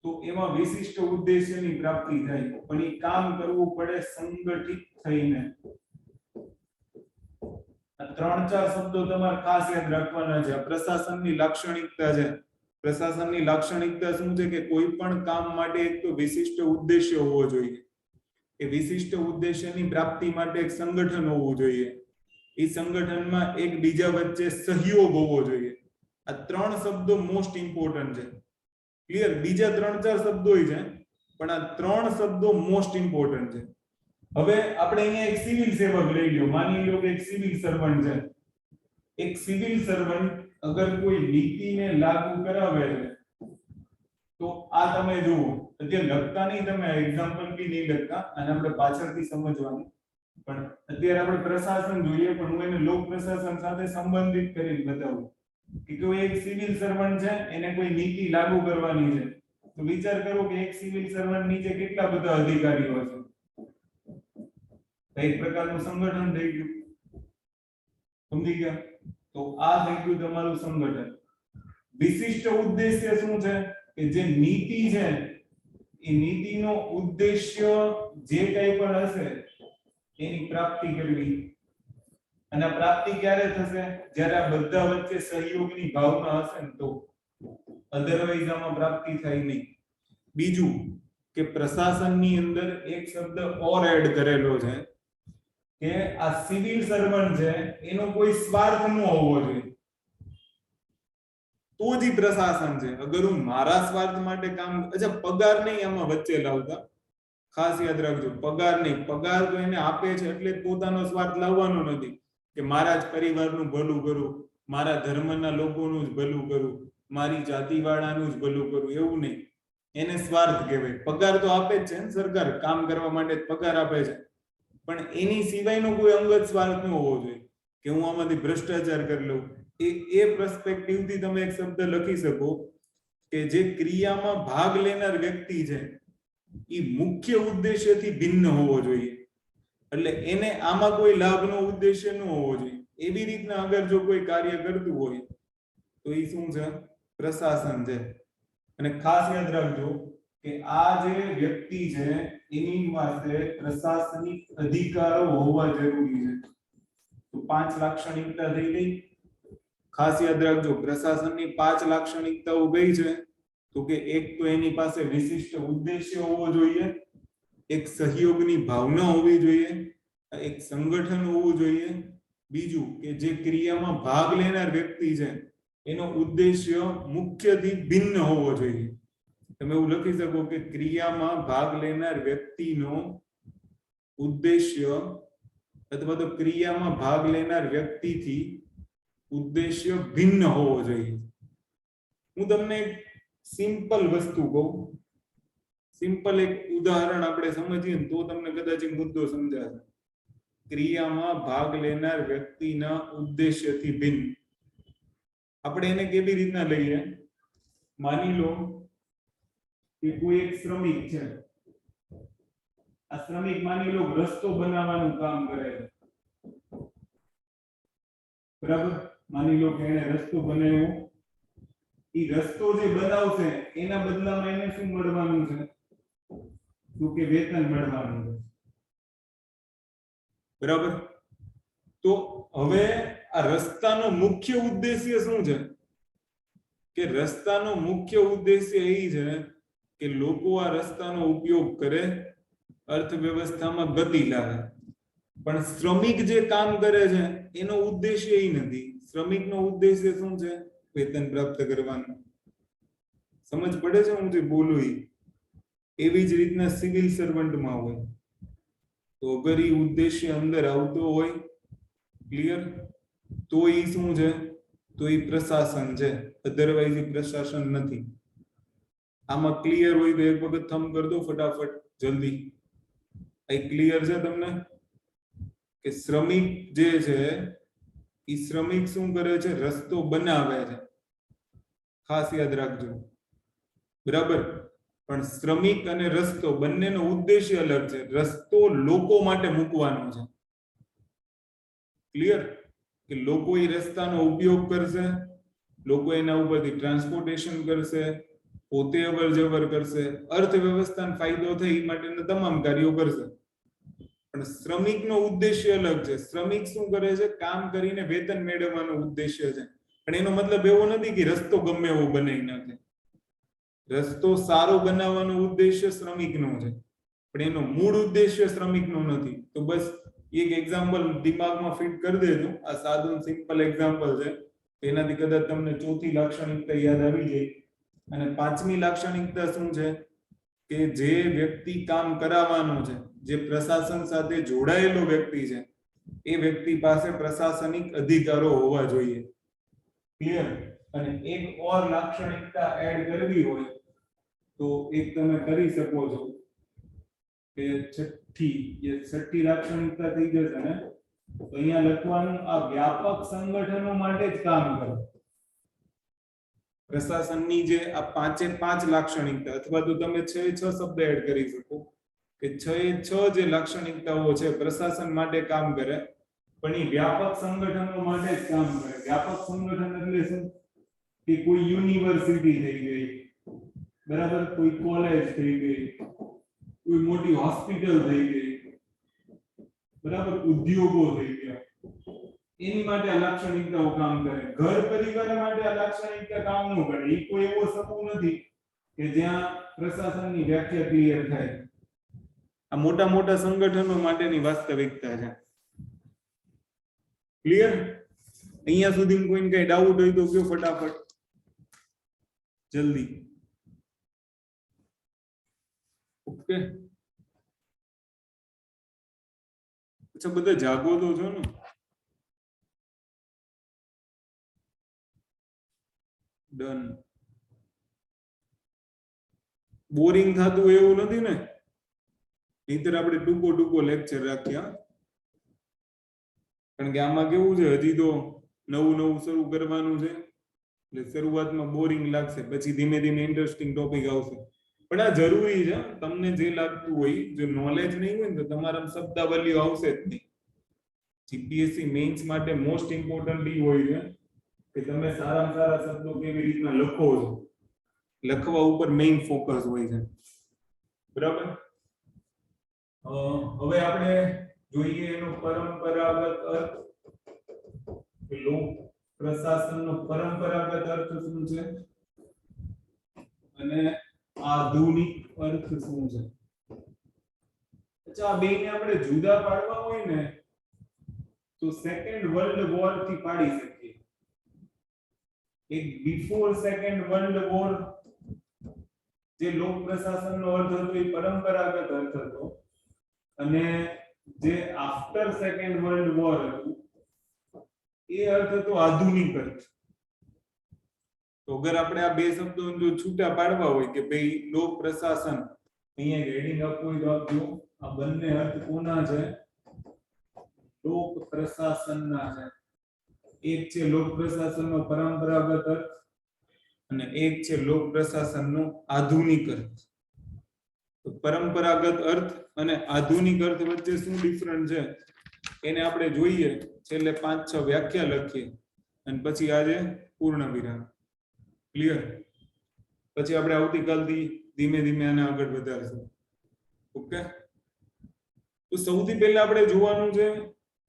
તો એમાં વિશિષ્ટ ઉદ્દેશ્યની પ્રાપ્તિ થાય. પણ એ કામ કરવું પડે સંગઠિત થઈને. આ 3-4 શબ્દો તમારે ખાસ યાદ રાખવાના છે. પ્રશાસનની લાક્ષણિકતા છે. પ્રશાસનની લાક્ષણિકતા શું છે? કે કોઈ પણ કામ માટે એક તો વિશિષ્ટ ઉદ્દેશ્ય હોવો જોઈએ. એ વિશિષ્ટ ઉદ્દેશ્યની પ્રાપ્તિ માટે એક સંગઠન હોવું જોઈએ. એ સંગઠનમાં એકબીજા વચ્ચે સહયોગ હોવો જોઈએ. આ 3 શબ્દો મોસ્ટ ઇમ્પોર્ટન્ટ છે. ક્લિયર? બીજા 3-4 શબ્દો છે, પણ આ 3 શબ્દો મોસ્ટ ઇમ્પોર્ટન્ટ છે. હવે આપણે અહીંયા એક સિવિલ સેવક લઈ લો. માની લો કે એક સિવિલ સર્વન્ટ છે. એક સિવિલ સર્વન્ટ અગર કોઈ નીતિને લાગુ કરાવે છે તો આ તમે જુઓ, અત્યારે લખતા નહીં, તમે એક્ઝામ્પલ બી નહીં લખતા, અને આપણે પાછળથી સમજવાનું. પણ અત્યારે આપણે પ્રશાસન જોઈએ, પણ હું એને લોક પ્રશાસન સાથે સંબંધિત કરીને બતાવું કે કોઈ એક સિવિલ સર્વન્ટ છે, એને કોઈ નીતિ લાગુ કરવાની છે, તો વિચાર કરો કે એક સિવિલ સર્વન્ટ નીચે કેટલા બધા અધિકારીઓ છે. એક પ્રકારનું સંગઠન થઈ ગયું. સમજી ગયા? તો આ થઈ ગયું તમારું સંગઠન. વિશિષ્ટ ઉદ્દેશ્ય શું છે? કે જે નીતિ છે એ નીતિનો ઉદ્દેશ્ય જે કંઈ પણ હશે એની પ્રાપ્તિ કરવી. અને પ્રાપ્તિ ક્યારે થશે? જ્યારે આ બધા વચ્ચે સહયોગની ભાવના હશે ને તો. અધરવાઇઝ આમાં પ્રાપ્તિ થાય નહીં. બીજું કે પ્રશાસનની અંદર એક શબ્દ ઓર એડ કરેલો છે કે આ સિવિલ સર્વન્ટ છે એનો કોઈ સ્વાર્થ ન હોવો જોઈએ, તો જ પ્રશાસન છે. અગર હું મારા સ્વાર્થ માટે કામ, અચ્છા પગાર નહીં આમાં વચ્ચે લાવતા, ખાસ યાદ રાખજો. પગાર નહીં, પગાર તો એને આપે છે એટલે પોતાનો સ્વાર્થ લાવવાનો નથી કે મારા જ પરિવારનું ભલું કરું, મારા ધર્મના લોકોનું જ ભલું કરું, મારી જાતિવાળાનું જ ભલું કરું, એવું નહીં. એને સ્વાર્થ કહેવાય. પગાર તો આપે જ છે ને સરકાર, કામ કરવા માટે પગાર આપે છે, પણ એની સિવાયનો કોઈ અંગત સ્વાર્થ ન હોવો જોઈએ કે હું આમાંથી ભ્રષ્ટાચાર કરી લઉં. એ પર્સપેક્ટિવથી તમે એક શબ્દ લખી શકો કે જે ક્રિયામાં ભાગ લેનાર વ્યક્તિ છે એ મુખ્ય ઉદ્દેશ્યથી ભિન્ન હોવો જોઈએ. એટલે એને આમાં કોઈ લાભનો ઉદ્દેશ્ય ન હોવો જોઈએ. એવી રીતના અગર જો કોઈ કાર્ય કરતું હોય તો એ શું છે? પ્રશાસન છે. અને ખાસ યાદ રાખજો કે આ જે વ્યક્તિ છે એની પાસે પ્રશાસનિક અધિકારો હોવા જરૂરી છે. તો 5 લાક્ષણિકતા થઈ ગઈ. ખાસ યાદ રાખજો, પ્રશાસનની 5 લાક્ષણિકતાઓ કઈ છે? તો કે એક તો એની પાસે વિશિષ્ટ ઉદ્દેશ્ય હોવો જોઈએ, એક સહયોગની ભાવના હોવી જોઈએ, એક સંગઠન હોવું જોઈએ. બીજું કે જે ક્રિયામાં ભાગ લેનાર વ્યક્તિ છે એનો ઉદ્દેશ્ય મુખ્યથી ભિન્ન હોવો જોઈએ. તમે એવું લખી શકો કે ક્રિયામાં ભાગ લેનાર વ્યક્તિનો ઉદ્દેશ્ય અથવા તો ક્રિયામાં ભાગ લેનાર વ્યક્તિથી ઉદ્દેશ્ય ભિન્ન હોવો જોઈએ. હું તમને એક સિમ્પલ વસ્તુ કહું, સિમ્પલ એક ઉદાહરણ આપણે સમજીએ તો તમને કદાચ મુદ્દો સમજાશે. ક્રિયામાં ભાગ લેનાર વ્યક્તિના ઉદ્દેશ્યથી ભિન્ન. આપણે એને કેવી રીતના લઈએ? માની લો કે કોઈ એક શ્રમિક છે. આ શ્રમિક માની લો રસ્તો બનાવવાનું કામ કરે છે, બરાબર? માની લો કે એને રસ્તો બનાવ્યો. એ રસ્તો જે બનાવશે એના બદલામાં એને શું મળવાનું છે? તો કે વેતન મળવાનું છે, બરાબર? તો હવે આ રસ્તાનો મુખ્ય ઉદ્દેશ્ય શું છે? કે રસ્તાનો મુખ્ય ઉદ્દેશ્ય એ છે કે લોકો આ રસ્તાનો ઉપયોગ કરે, અર્થવ્યવસ્થામાં ગતિ લાવે. પણ શ્રમિક જે કામ કરે છે એનો ઉદ્દેશ્ય એ નથી. શ્રમિકનો ઉદ્દેશ્ય શું છે? વેતન પ્રાપ્ત કરવાનું. સમજ પડે છે હું જે બોલું એ? એવી જ રીતના સિવિલ સર્વન્ટમાં હોય તો અગર એ ઉદ્દેશ્ય અંદર આવતો હોય, ક્લિયર, તો એ શું છે? તો એ પ્રશાસન છે. અધરવાઇઝ એ પ્રશાસન નથી. આમાં ક્લિયર હોય તો એક વખત થંબ કરી દો ફટાફટ, જલ્દી. આ ક્લિયર છે તમને કે શ્રમિક જે છે એ શ્રમિક શું કરે છે? રસ્તો બનાવે છે. ખાસ યાદ રાખજો, બરાબર? પણ શ્રમિક અને રસ્તો બંનેનો ઉદ્દેશ્ય અલગ છે. રસ્તો લોકો માટે મૂકવાનો છે, ક્લિયર? કે લોકો એ રસ્તાનો ઉપયોગ કરશે, લોકો એના ઉપરથી ટ્રાન્સપોર્ટેશન કરશે, પોતે અવર જવર કરશે, અર્થવ્યવસ્થાને ફાયદો થાય એ માટેના તમામ કાર્યો કરશે. પણ શ્રમિકનો ઉદ્દેશ્ય અલગ છે. શ્રમિક શું કરે છે? કામ કરીને વેતન મેળવવાનો ઉદ્દેશ્ય છે. પણ એનો મતલબ એવો નથી કે રસ્તો ગમે એવો બનાવી નાખે. રસ્તો સારો બનાવવાનો ઉદ્દેશ્ય શ્રમિકનો છે, પણ એનો મૂળ ઉદ્દેશ્ય શ્રમિકનો નથી. તો બસ એક એક્ઝામ્પલ દિમાગમાં ફિટ કરી દેજો. આ સાદું સિમ્પલ એક્ઝામ્પલ છે, એનાથી કદાચ તમને ચોથી લાક્ષણિકતા યાદ આવી જાય. અને પાંચમી લાક્ષણિકતા શું છે? કે જે વ્યક્તિ કામ કરાવવાનો છે, જે પ્રશાસન સાથે જોડાયેલો વ્યક્તિ છે, એ વ્યક્તિ પાસે પ્રશાસનિક અધિકારો હોવા જોઈએ, ક્લિયર? અને એક ઓર લાક્ષણિકતા એડ કરવી હોય તો એક તમે કરી શકો છો કે છઠ્ઠી લાક્ષણિકતા થઈ જશે ને, તો અહીંયા લખવાનું આ વ્યાપક સંગઠનો માટે જ કામ કરે. પ્રશાસનની જે આ 5 એ 5 લાક્ષણિકતા, અથવા તો તમે 6 એ 6 શબ્દ એડ કરી શકો કે 6 એ 6 જે લાક્ષણિકતાઓ છે પ્રશાસન માટે કામ કરે, પણ એ વ્યાપક સંગઠનો માટે જ કામ કરે. વ્યાપક સંગઠન એટલે શું? કે કોઈ યુનિવર્સિટી થઈ ગઈ, બરાબર, કોઈ કોલેજ થઈ ગઈ, કોઈ મોટી હોસ્પિટલ થઈ ગઈ, બરાબર, ઉદ્યોગો થઈ ગયા, એની માટે આ લાક્ષણિકતાઓ કામ કરે. ઘર પરિવાર માટે આ લાક્ષણિકતા કામ ન કરે. એ કોઈ એવો સમૂહ નથી કે જ્યાં પ્રશાસનની વ્યાખ્યા ક્લિયર થાય. આ મોટા મોટા સંગઠનો માટેની વાસ્તવિકતા છે. ક્લિયર? અહીંયા સુધી કોઈને કઈ ડાઉટ હોય તો કયો ફટાફટ, જલ્દી. ઓકે, અચ્છા, બધા જાગો તો છો ને? ડન. બોરિંગ થતું એવું નથી ને? નહીંતર આપણે ટૂંકો લેક્ચર રાખ્યા, કારણ કે આમાં કેવું છે, હજી તો નવું શરૂ કરવાનું છે, એટલે શરૂઆતમાં બોરિંગ લાગશે, પછી ધીમે ધીમે ઇન્ટરેસ્ટિંગ ટોપિક આવશે. પણ આ જરૂરી છે. તમને જે લાગતું હોય, જો નોલેજ નહીં હોય ને તો તમારા શબ્દાવલીઓ આવશે જ નહીં. જીપીએસસી મેઇન્સ માટે મોસ્ટ ઇમ્પોર્ટન્ટ એ હોય છે કે તમે સારામાં સારા શબ્દો કેવી રીતના લખો છો, લખવા ઉપર મેઇન ફોકસ હોય છે. બરાબર? હવે આપણે જોઈએ એનો પરંપરાગત અર્થ. લોક પ્રશાસનનો પરંપરાગત અર્થ શું છે અને આધુનિક અર્થ શું છે? અચ્છા, આ બેને આપણે જુદા પાડવા હોય ને તો સેકન્ડ વર્લ્ડ વોર થી પાડી શકીએ. એક બિફોર સેકન્ડ વર્લ્ડ વોર જે લોક પ્રશાસનનો અર્થ હતો એ પરંપરાગત અર્થ હતો, અને જે આફ્ટર સેકન્ડ વર્લ્ડ વોર હતું એ અર્થ હતો આધુનિક અર્થ. તો અગર આપણે આ બે શબ્દો જો છૂટા પાડવા હોય કે ભાઈ લોક પ્રશાસન, અહીંયા હેડિંગ આપવું હોય તો આપજો. આ બંને અર્થ કોના છે? લોક પ્રશાસનના છે. એક છે લોક પ્રશાસનનો પરંપરાગત અર્થ અને એક છે લોક પ્રશાસનનો આધુનિક અર્થ. તો પરંપરાગત અર્થ અને આધુનિક અર્થ વચ્ચે શું ડિફરન્સ છે એને આપણે જોઈએ. છેલ્લે 5-6 વ્યાખ્યા લખીએ અને પછી આજે પૂર્ણ વિરામ. ક્લિયર? પછી આપણે આવતીકાલથી ધીમે ધીમે આને આગળ વધારશું. ઓકે, તો સૌથી પહેલા આપણે જોવાનું છે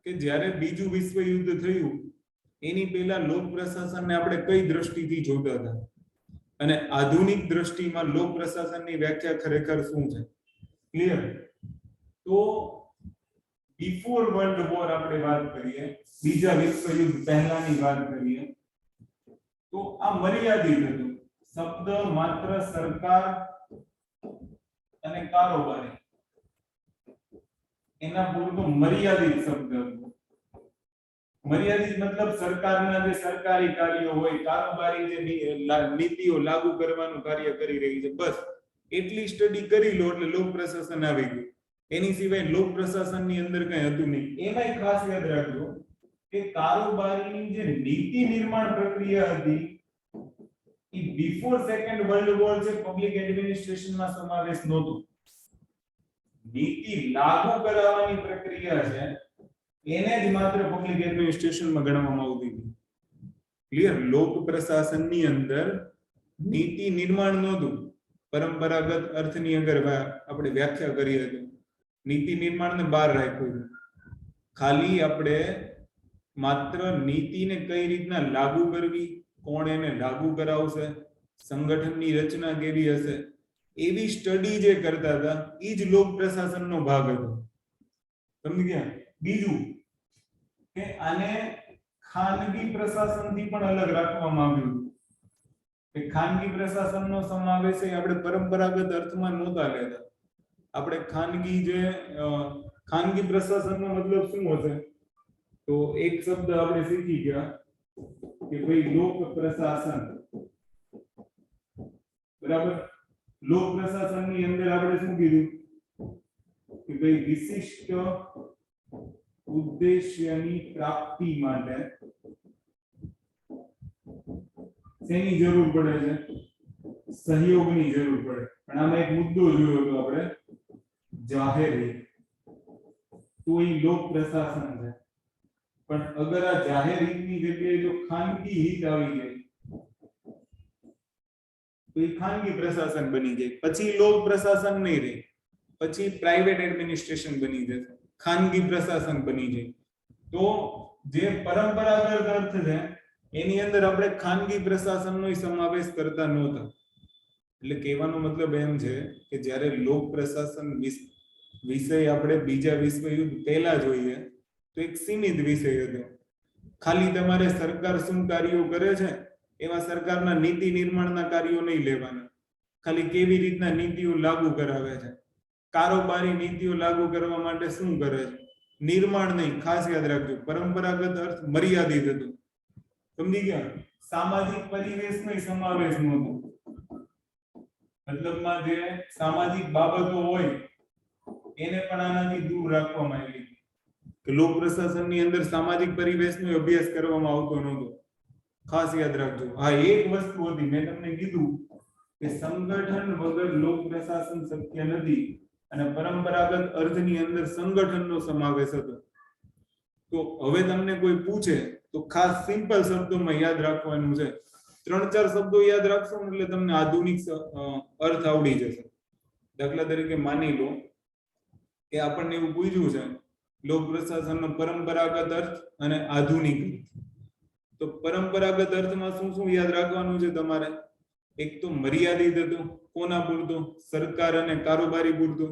કે જ્યારે બીજું વિશ્વ યુદ્ધ થયું એની પહેલા લોક પ્રશાસનને આપણે કઈ દ્રષ્ટિથી જોતા હતા, અને આધુનિક દ્રષ્ટિમાં લોક પ્રશાસનની વ્યાખ્યા ખરેખર શું છે. ક્લિયર? તો બિફોર વર્લ્ડ વોર આપણે વાત કરીએ, બીજા વિશ્વ યુદ્ધ પહેલાની વાત કરીએ, તો આ મર્યાદિત હતું. શબ્દ માત્ર સરકાર અને કારોબારી એના પૂરતો મર્યાદિત શબ્દ હતો. મર્યાદિત મતલબ સરકારના જે સરકારી કાર્યો હોય, કારોબારી જે નીતિઓ લાગુ કરવાનું કાર્ય કરી રહી છે, બસ એટલી સ્ટડી કરી લો એટલે લોક પ્રશાસન આવી ગયું. એની સિવાય લોક પ્રશાસનની અંદર કઈ હતું નહીં. એમાંય ખાસ યાદ રાખજો કે કારોબારીની જે નીતિ નિર્માણ પ્રક્રિયા હતી એ બિફોર સેકન્ડ વર્લ્ડ વોર જે પબ્લિક એડમિનિસ્ટ્રેશનમાં સમાવેશ નહોતો. નીતિ લાગુ કરાવવાની પ્રક્રિયા છે એને જ માત્ર પબ્લિક એડમિનિસ્ટ્રેશનમાં ગણવામાં આવતી હતી. ક્લિયર? લોક પ્રશાસનની અંદર નીતિ નિર્માણ નહોતું. પરંપરાગત અર્થની અંદર આપણે વ્યાખ્યા કરી હતી, નીતિ નિર્માણને બહાર રાખ્યું. ખાલી આપણે માત્ર નીતિને કઈ રીતના લાગુ કરવી, કોણ એને લાગુ કરાવશે, સંગઠનની રચના કેવી હશે, એવી સ્ટડી જે કરતા હતા એ જ લોક પ્રશાસનનો ભાગ હતો. સમજી ગયા? બીજું કે આને ખાનગી પ્રશાસનથી પણ અલગ રાખવામાં આવ્યું કે ખાનગી પ્રશાસનનો સમાવેશ આપણે પરંપરાગત અર્થમાં નહોતા લેતા. આપણે ખાનગી પ્રશાસનનો મતલબ શું હશે? તો એક શબ્દ આપણે શીખી ગયા કે ભાઈ લોક પ્રશાસન. બરાબર? લોક પ્રશાસનની અંદર આપણે શું કીધું? કે ભાઈ વિશિષ્ટ ઉદ્દેશ્યની પ્રાપ્તિ માટે શેની જરૂર પડે છે? સહયોગની જરૂર પડે. પણ આમાં એક મુદ્દો જોયો હતો આપણે, જાહેર હિત. તો એ લોક પ્રશાસન છે, પણ અગર આ જાહેર હિતની જગ્યાએ જો ખાનગી હિત આવી જાય તો એ ખાનગી પ્રશાસન બની જાય. પછી લોક પ્રશાસન નહીં રહે, પછી પ્રાઇવેટ એડમિનિસ્ટ્રેશન બની જશે, ખાનગી પ્રશાસન બની જાય. તો જે પરંપરાગત અર્થ છે એની અંદર આપણે ખાનગી પ્રશાસનનો સમાવેશ કરતા નહોતા. એટલે કહેવાનો મતલબ એમ છે કે જ્યારે લોક પ્રશાસન વિષય આપણે બીજા વિશ્વયુદ્ધ પહેલા જોઈએ તો એક સીમિત વિષય હતો. ખાલી તમારે સરકાર શું કાર્યો કરે છે એવા સરકારના નીતિ નિર્માણના કાર્યો નહીં લેવાના, ખાલી કેવી રીતના નીતિઓ લાગુ કરાવે છે, કારોબારી નીતિઓ લાગુ કરવા માટે શું કરે છે, નિર્માણ નહીં. ખાસ યાદ રાખજો, પરંપરાગત અર્થ મર્યાદિત હતો. સમજી ગયા? સામાજિક પરિવેશનો સમાવેશ નહોતો. મતલબમાં જે સામાજિક બાબતો હોય એને પણ આનાથી દૂર રાખવામાં આવી કે લોક પ્રશાસનની અંદર સામાજિક પરિવેશનો અભ્યાસ કરવામાં આવતો નહોતો. ખાસ યાદ રાખજો. હા, એક વસ્તુ હતી, મેં તમને કીધું કે સંગઠન વગર લોક પ્રશાસન શક્ય નથી અને પરંપરાગત અર્થની અંદર સંગઠનનો સમાવેશ હતો. તો હવે તમને કોઈ પૂછે તો ખાસ સિમ્પલ શબ્દોમાં યાદ રાખવાનું છે. 3-4 શબ્દો યાદ રાખશો એટલે તમને આધુનિક અર્થ આવડી જશે. દાખલા તરીકે માની લો કે આપણને એવું પૂછ્યું છે લોક પ્રશાસનનો પરંપરાગત અર્થ અને આધુનિક અર્થ. તો પરંપરાગત અર્થમાં શું શું યાદ રાખવાનું છે તમારે? એક તો મર્યાદિત હતો. કોના પૂરતો? સરકાર અને કારોબારી પૂરતો.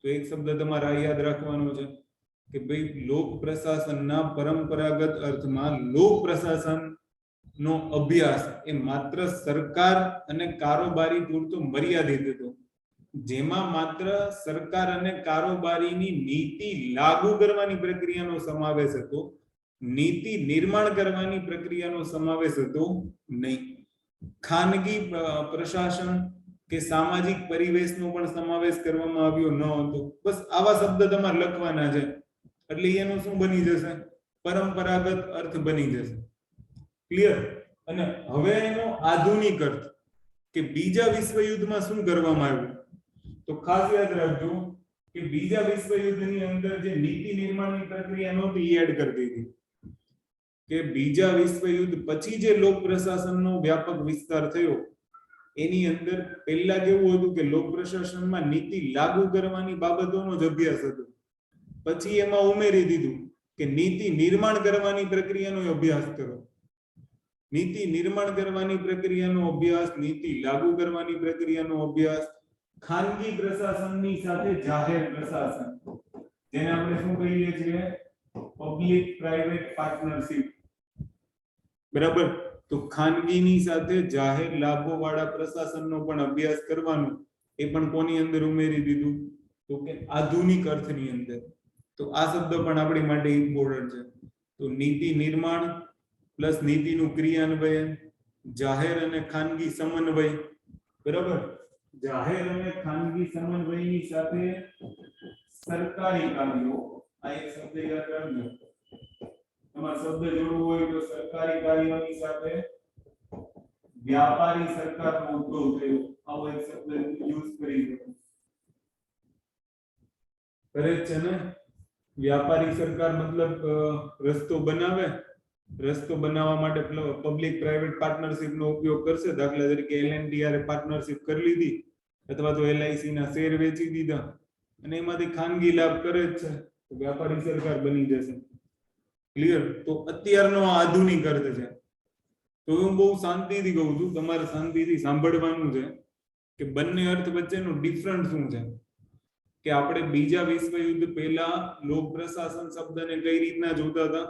તો એક શબ્દ તમારે આ યાદ રાખવાનો છે કે ભાઈ લોક પ્રશાસનના પરંપરાગત અર્થમાં લોક પ્રશાસન નો અભ્યાસ એ માત્ર સરકાર અને કારોબારી પૂરતો મર્યાદિત હતો, જેમાં માત્ર સરકાર અને કારોબારીની નીતિ લાગુ કરવાની પ્રક્રિયાનો સમાવેશ હતો, નીતિ નિર્માણ કરવાની પ્રક્રિયાનો સમાવેશ હતો નહીં. ખાનગી પ્રશાસન કે સામાજિક પરિવેશનો પણ સમાવેશ કરવામાં આવ્યો ન હતો. બસ આવા શબ્દ તમારે લખવાના છે એટલે એનો શું બની જશે? પરંપરાગત અર્થ બની જશે. ક્લિયર? અને હવે એનો આધુનિક અર્થ કે બીજા વિશ્વયુદ્ધમાં શું કરવામાં આવ્યું? તો ખાસ યાદ રાખજો કે બીજા વિશ્વયુદ્ધની અંદર જે નીતિ નિર્માણની પ્રક્રિયા નહોતી એ એડ કરી દીધી. કે બીજા વિશ્વયુદ્ધ પછી જે લોક પ્રશાસનનો વ્યાપક વિસ્તાર થયો એની અંદર પહેલા કેવું હતું કે લોક પ્રશાસનમાં નીતિ લાગુ કરવાની બાબતોનો જ અભ્યાસ હતો. પછી એમાં ઉમેરી દીધું કે નીતિ નિર્માણ કરવાની પ્રક્રિયાનો અભ્યાસ કરો. નીતિ નિર્માણ કરવાની પ્રક્રિયાનો અભ્યાસ, નીતિ લાગુ કરવાની પ્રક્રિયાનો અભ્યાસ, ખાનગી પ્રશાસનની સાથે જાહેર પ્રશાસન, જેને આપણે શું કહીએ છીએ? Public private partnership. બરાબર? તો ખાનગીની સાથે જાહેર લાભો વાળા પ્રશાસનનો પણ અભ્યાસ કરવાનો. એ પણ કોની અંદર ઉમેરી દીધું? તો કે આધુનિક અર્થની અંદર. તો આ શબ્દ પણ આપણી માટે ઇમ્પોર્ટન્ટ છે. તો નીતિ નિર્માણ પ્લસ નીતિનું ક્રિયાન્વયન, જાહેર અને ખાનગી સમન્વય. બરાબર? જાહેર અને ખાનગી સમન્વયની સાથે સરકારી કાર્યો. આ એક શબ્દ યાદ રાખજો. તમારે શબ્દ જોડવું હોય તો સરકારી કાર્યોની સાથે વ્યાપારી સરકારનો ઉદ્ભવ થયો. આવો એક શબ્દ યુઝ કરી શકો. કરેક્ટ છે ને? વ્યાપારી સરકાર મતલબ રસ્તો બનાવે, રસ્તો બનાવવા માટે પબ્લિક પ્રાઇવેટ પાર્ટનરશિપ નો ઉપયોગ કરશે. દાખલા તરીકે LNTR પાર્ટનરશિપ કરી લીધી અથવા તો LIC ના શેર વેચી દીધા અને એમાંથી ખાનગી લાભ કરે જ છે, તો વ્યાપારી સરકાર બની જશે. ક્લિયર? તો અત્યારનો આધુનિક અર્થ છે. તો હું બહુ શાંતિથી કહું છું, તમારે શાંતિથી સાંભળવાનું છે કે બંને અર્થ વચ્ચેનો ડિફરન્સ શું છે. કે આપણે બીજા વિશ્વયુદ્ધ પહેલા લોક પ્રશાસન શબ્દને કઈ રીતના જોતા હતા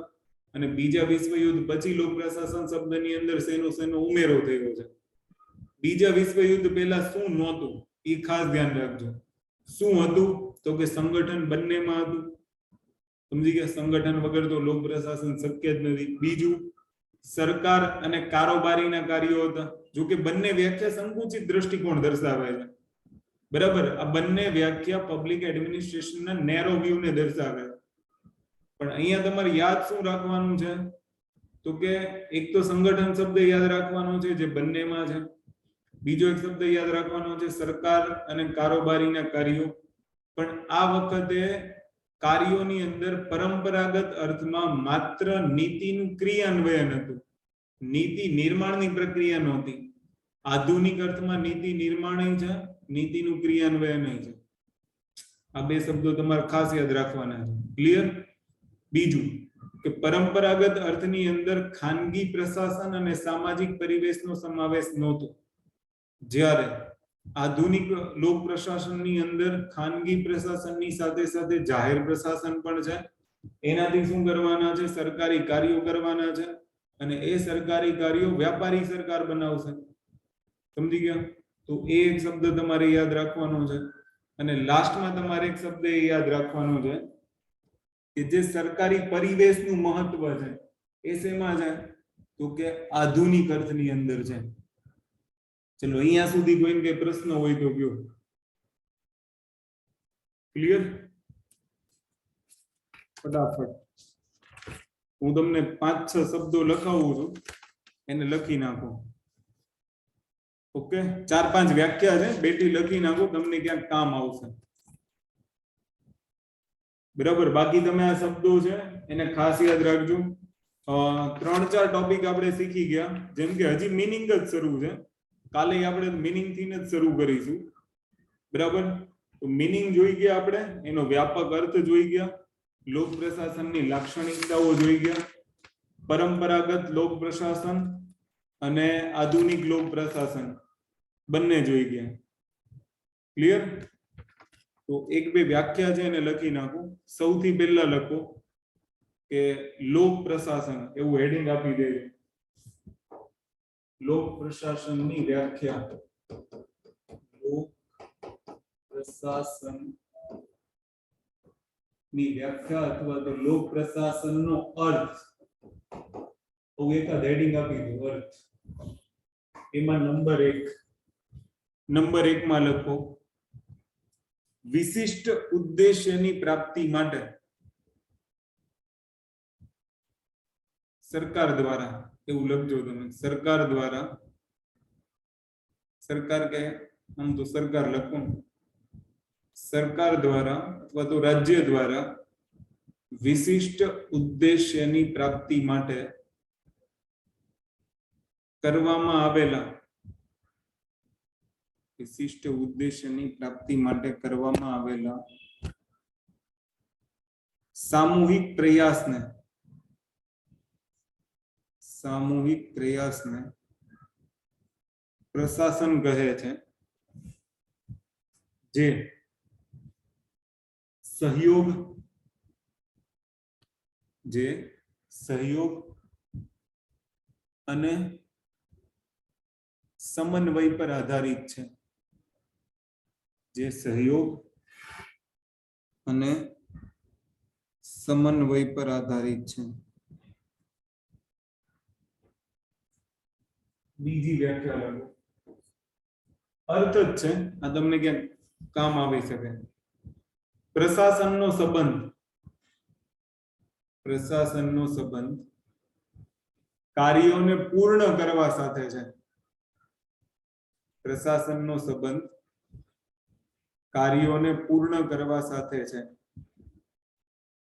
અને બીજા વિશ્વયુદ્ધ પછી લોક પ્રશાસન શબ્દની અંદર શેનો ઉમેરો થયો છે. બીજા વિશ્વયુદ્ધ પહેલા શું નહોતું એ ખાસ ધ્યાન રાખજો. શું હતું? તો કે સંગઠન બંનેમાં હતું. સમજી ગયા? સંગઠન વગર તો લોક પ્રશાસન શક્ય જ નથી. બીજું, સરકાર અને કારોબારીના કાર્યો હતા. જો કે બંને વ્યાખ્યા સંકુચિત દ્રષ્ટિકોણ દર્શાવે છે. બરાબર, આ બંને વ્યાખ્યા પબ્લિક એડમિનિસ્ટ્રેશનના નેરો વ્યૂને દર્શાવે છે. પણ અહીંયા તમારે યાદ શું રાખવાનું છે તો કે એક તો સંગઠન શબ્દ યાદ રાખવાનો છે જે બંનેમાં છે, બીજો એક શબ્દ યાદ રાખવાનો છે સરકાર અને કારોબારીના કાર્યો. પણ આ વખતે કાર્યોની અંદર પરંપરાગત અર્થમાં માત્ર નીતિનું ક્રિયાન્વયન હતું, નીતિ નિર્માણની પ્રક્રિયા નહોતી. આધુનિક અર્થમાં નીતિ નિર્માણ છે, નીતિનું ક્રિયાન્વયન છે. આ બે શબ્દો તમારે ખાસ યાદ રાખવાના છે. ક્લિયર? બીજું કે પરંપરાગત અર્થની અંદર ખાનગી પ્રશાસન અને સામાજિક પરિવેશનો સમાવેશ નહોતો, જ્યારે આધુનિક લોક પ્રશાસનની અંદર ખાનગી પ્રશાસનની સાથે સાથે જાહેર પ્રશાસન પણ છે. એનાથી શું કરવાના છે? સરકારી કાર્યો કરવાના છે, અને એ સરકારી કાર્યો વ્યાપારી સરકાર બનાવશે. સમજી ગયા? તો એ એક શબ્દ તમારે યાદ રાખવાનો છે. અને લાસ્ટમાં તમારે એક શબ્દ એ યાદ રાખવાનો છે કે જે સરકારી પરિવેશનું મહત્વ છે એ શેમાં છે તો કે આધુનિક અર્થની અંદર છે. ચલો અહીંયા સુધી કોઈને કઈ પ્રશ્ન હોય તો કયો. ક્લિયર? ફટાફટ હું તમને 5-6 શબ્દો લખાવું છું, એને લખી નાખો. ઓકે, 4-5 વ્યાખ્યા છે, બેટી લખી નાખો, તમને ક્યાંક કામ આવશે. બરાબર, બાકી તમે આ શબ્દો છે એને ખાસ યાદ રાખજો. 3-4 ટોપિક આપણે શીખી ગયા, જેમ કે હજી મીનિંગ જ શરૂ છે, કાલે આપણે મીનિંગ થી જ શરૂ કરીશું. બરાબર, તો મીનિંગ જોઈ ગયા આપણે, એનો વ્યાપક અર્થ જોઈ ગયા, લોક પ્રશાસનની લાક્ષણિકતાઓ જોઈ ગયા, પરંપરાગત લોક પ્રશાસન અને આધુનિક લોક પ્રશાસન બંને જોઈ ગયા. ક્લિયર? તો 1-2 વ્યાખ્યા છે એને લખી નાખો. સૌથી પહેલા લખો કે લોક પ્રશાસન, એવું હેડિંગ આપી દેજો. લોક પ્રશાસનની વ્યાખ્યા. લોક પ્રશાસન ની વ્યાખ્યા અથવા તો લોક પ્રશાસનનો અર્થ. હું એકાદ હેડિંગ આપી દઉં, અર્થ. એમાં નંબર 1 માં લખો વિશિષ્ટ ઉદ્દેશ્યની પ્રાપ્તિ માટે સરકાર દ્વારા, એવું લખજો તમે, સરકાર દ્વારા. સરકાર કે આમ તો સરકાર લખો, સરકાર દ્વારા અથવા તો રાજ્ય દ્વારા વિશિષ્ટ ઉદ્દેશ્યની પ્રાપ્તિ માટે કરવામાં આવેલા, વિશિષ્ટ ઉદ્દેશ્યની પ્રાપ્તિ માટે કરવામાં આવેલા સામૂહિક પ્રયાસને પ્રશાસન કહે છે, જે સહયોગ અને સમન્વય પર આધારિત છે. જે સહયોગ અને સમન્વય પર આધારિત છે. બીજી વ્યાખ્યા લખો. અર્થ જ છે, આ તમને ક્યાંક કામ આવી શકે. પ્રશાસનનો સંબંધ કાર્યોને પૂર્ણ કરવા સાથે છે. પ્રશાસનનો સંબંધ કાર્યોને પૂર્ણ કરવા સાથે છે,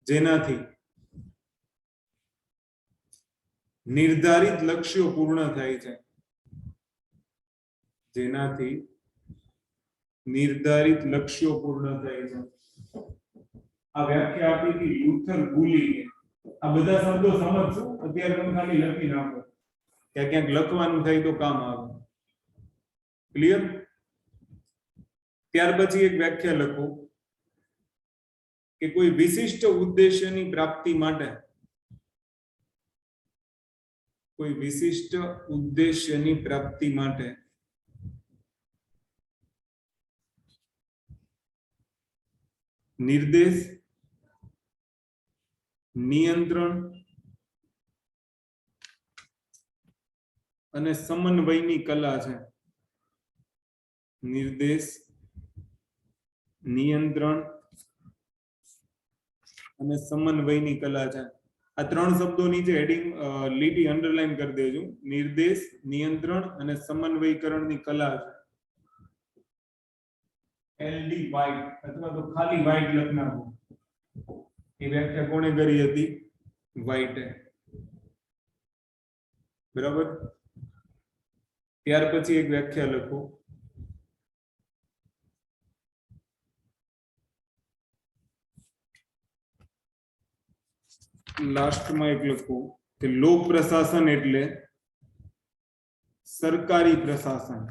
જેનાથી નિર્ધારિત લક્ષ્યો પૂર્ણ થાય છે. જેનાથી નિર્ધારિત લક્ષ્યો પૂર્ણ થાય છે. આ વ્યાખ્યા આપી હતી લ્યુથર બુલીએ. આ બધા શબ્દો સમજજો, અત્યારે તમે ખાલી લખી નાખો, ક્યાંક લખવાનું થાય તો કામ આવે. ક્લિયર? ત્યાર પછી એક વ્યાખ્યા લખો કે કોઈ વિશિષ્ટ ઉદ્દેશ્યની પ્રાપ્તિ માટે, કોઈ વિશિષ્ટ ઉદ્દેશ્યની પ્રાપ્તિ માટે નિર્દેશ, નિયંત્રણ અને સમન્વયની કલા છે. નિર્દેશ, નિયંત્રણ અને સમન્વયની કલા છે. આ ત્રણ શબ્દો નીચે હેડિંગ લીટી અંડરલાઈન કરી દેજો. નિર્દેશ, નિયંત્રણ અને સમન્વયકરણની કલા છે. એલડી વ્હાઇટ અથવા તો ખાલી વ્હાઇટ લખી નાખો. એ વ્યાખ્યા કોણે કરી હતી? વ્હાઇટે. બરાબર. ત્યાર પછી એક વ્યાખ્યા લખો. લાસ્ટમાં એક લખો કે લોક પ્રશાસન એટલે સરકારી પ્રશાસન.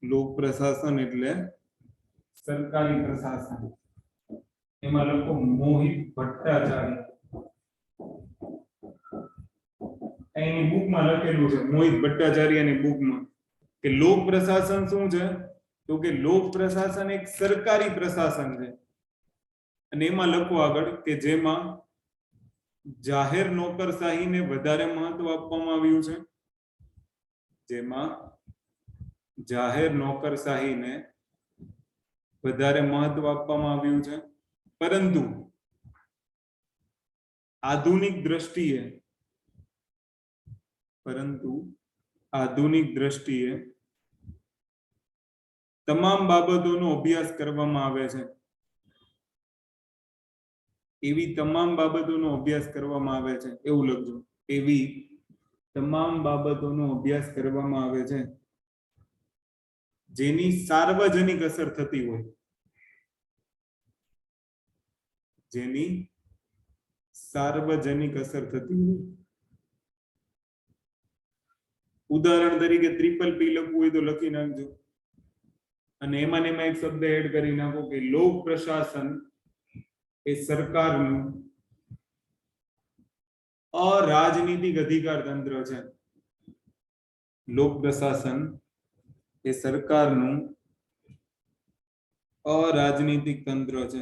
લોક પ્રશાસન એટલે સરકારી પ્રશાસન. એમાં લખો મોહિત ભટ્ટાચાર્ય. એની બુકમાં લખેલું છે, મોહિત ભટ્ટાચાર્યની બુકમાં, કે લોક પ્રશાસન શું છે? તો કે લોક પ્રશાસન એક સરકારી પ્રશાસન છે. અને એમાં લખો આગળ કે જેમાં જાહેર નોકરશાહીને વધારે મહત્વ આપવામાં આવ્યું છે. જેમાં જાહેર નોકરશાહીને વધારે મહત્વ આપવામાં આવ્યું છે, પરંતુ આધુનિક દ્રષ્ટિએ તમામ બાબતોનો અભ્યાસ કરવામાં આવે છે. એવી તમામ બાબતોનો અભ્યાસ કરવામાં આવે છે, એવું લખજો. એવી તમામ બાબતોનો અભ્યાસ કરવામાં આવે છે જેની સાર્વજનિક અસર થતી હોય. જેની સાર્વજનિક અસર થતી હોય. ઉદાહરણ તરીકે ટ્રિપલ પી લખવું હોય તો લખી નાખજો. અને એમાં એક શબ્દ એડ કરી નાખો કે લોક પ્રશાસન એ સરકારનું અરાજનીતિક અધિકાર તંત્ર છે. લોક પ્રશાસન એ સરકારનું અરાજનીતિક તંત્ર છે.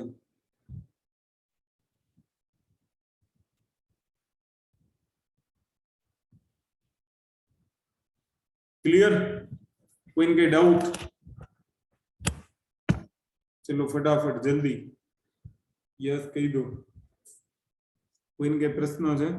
क्लियर? कोई के डाउट? चलो फटाफट जल्दी यस कही दो. कोई के प्रश्न है?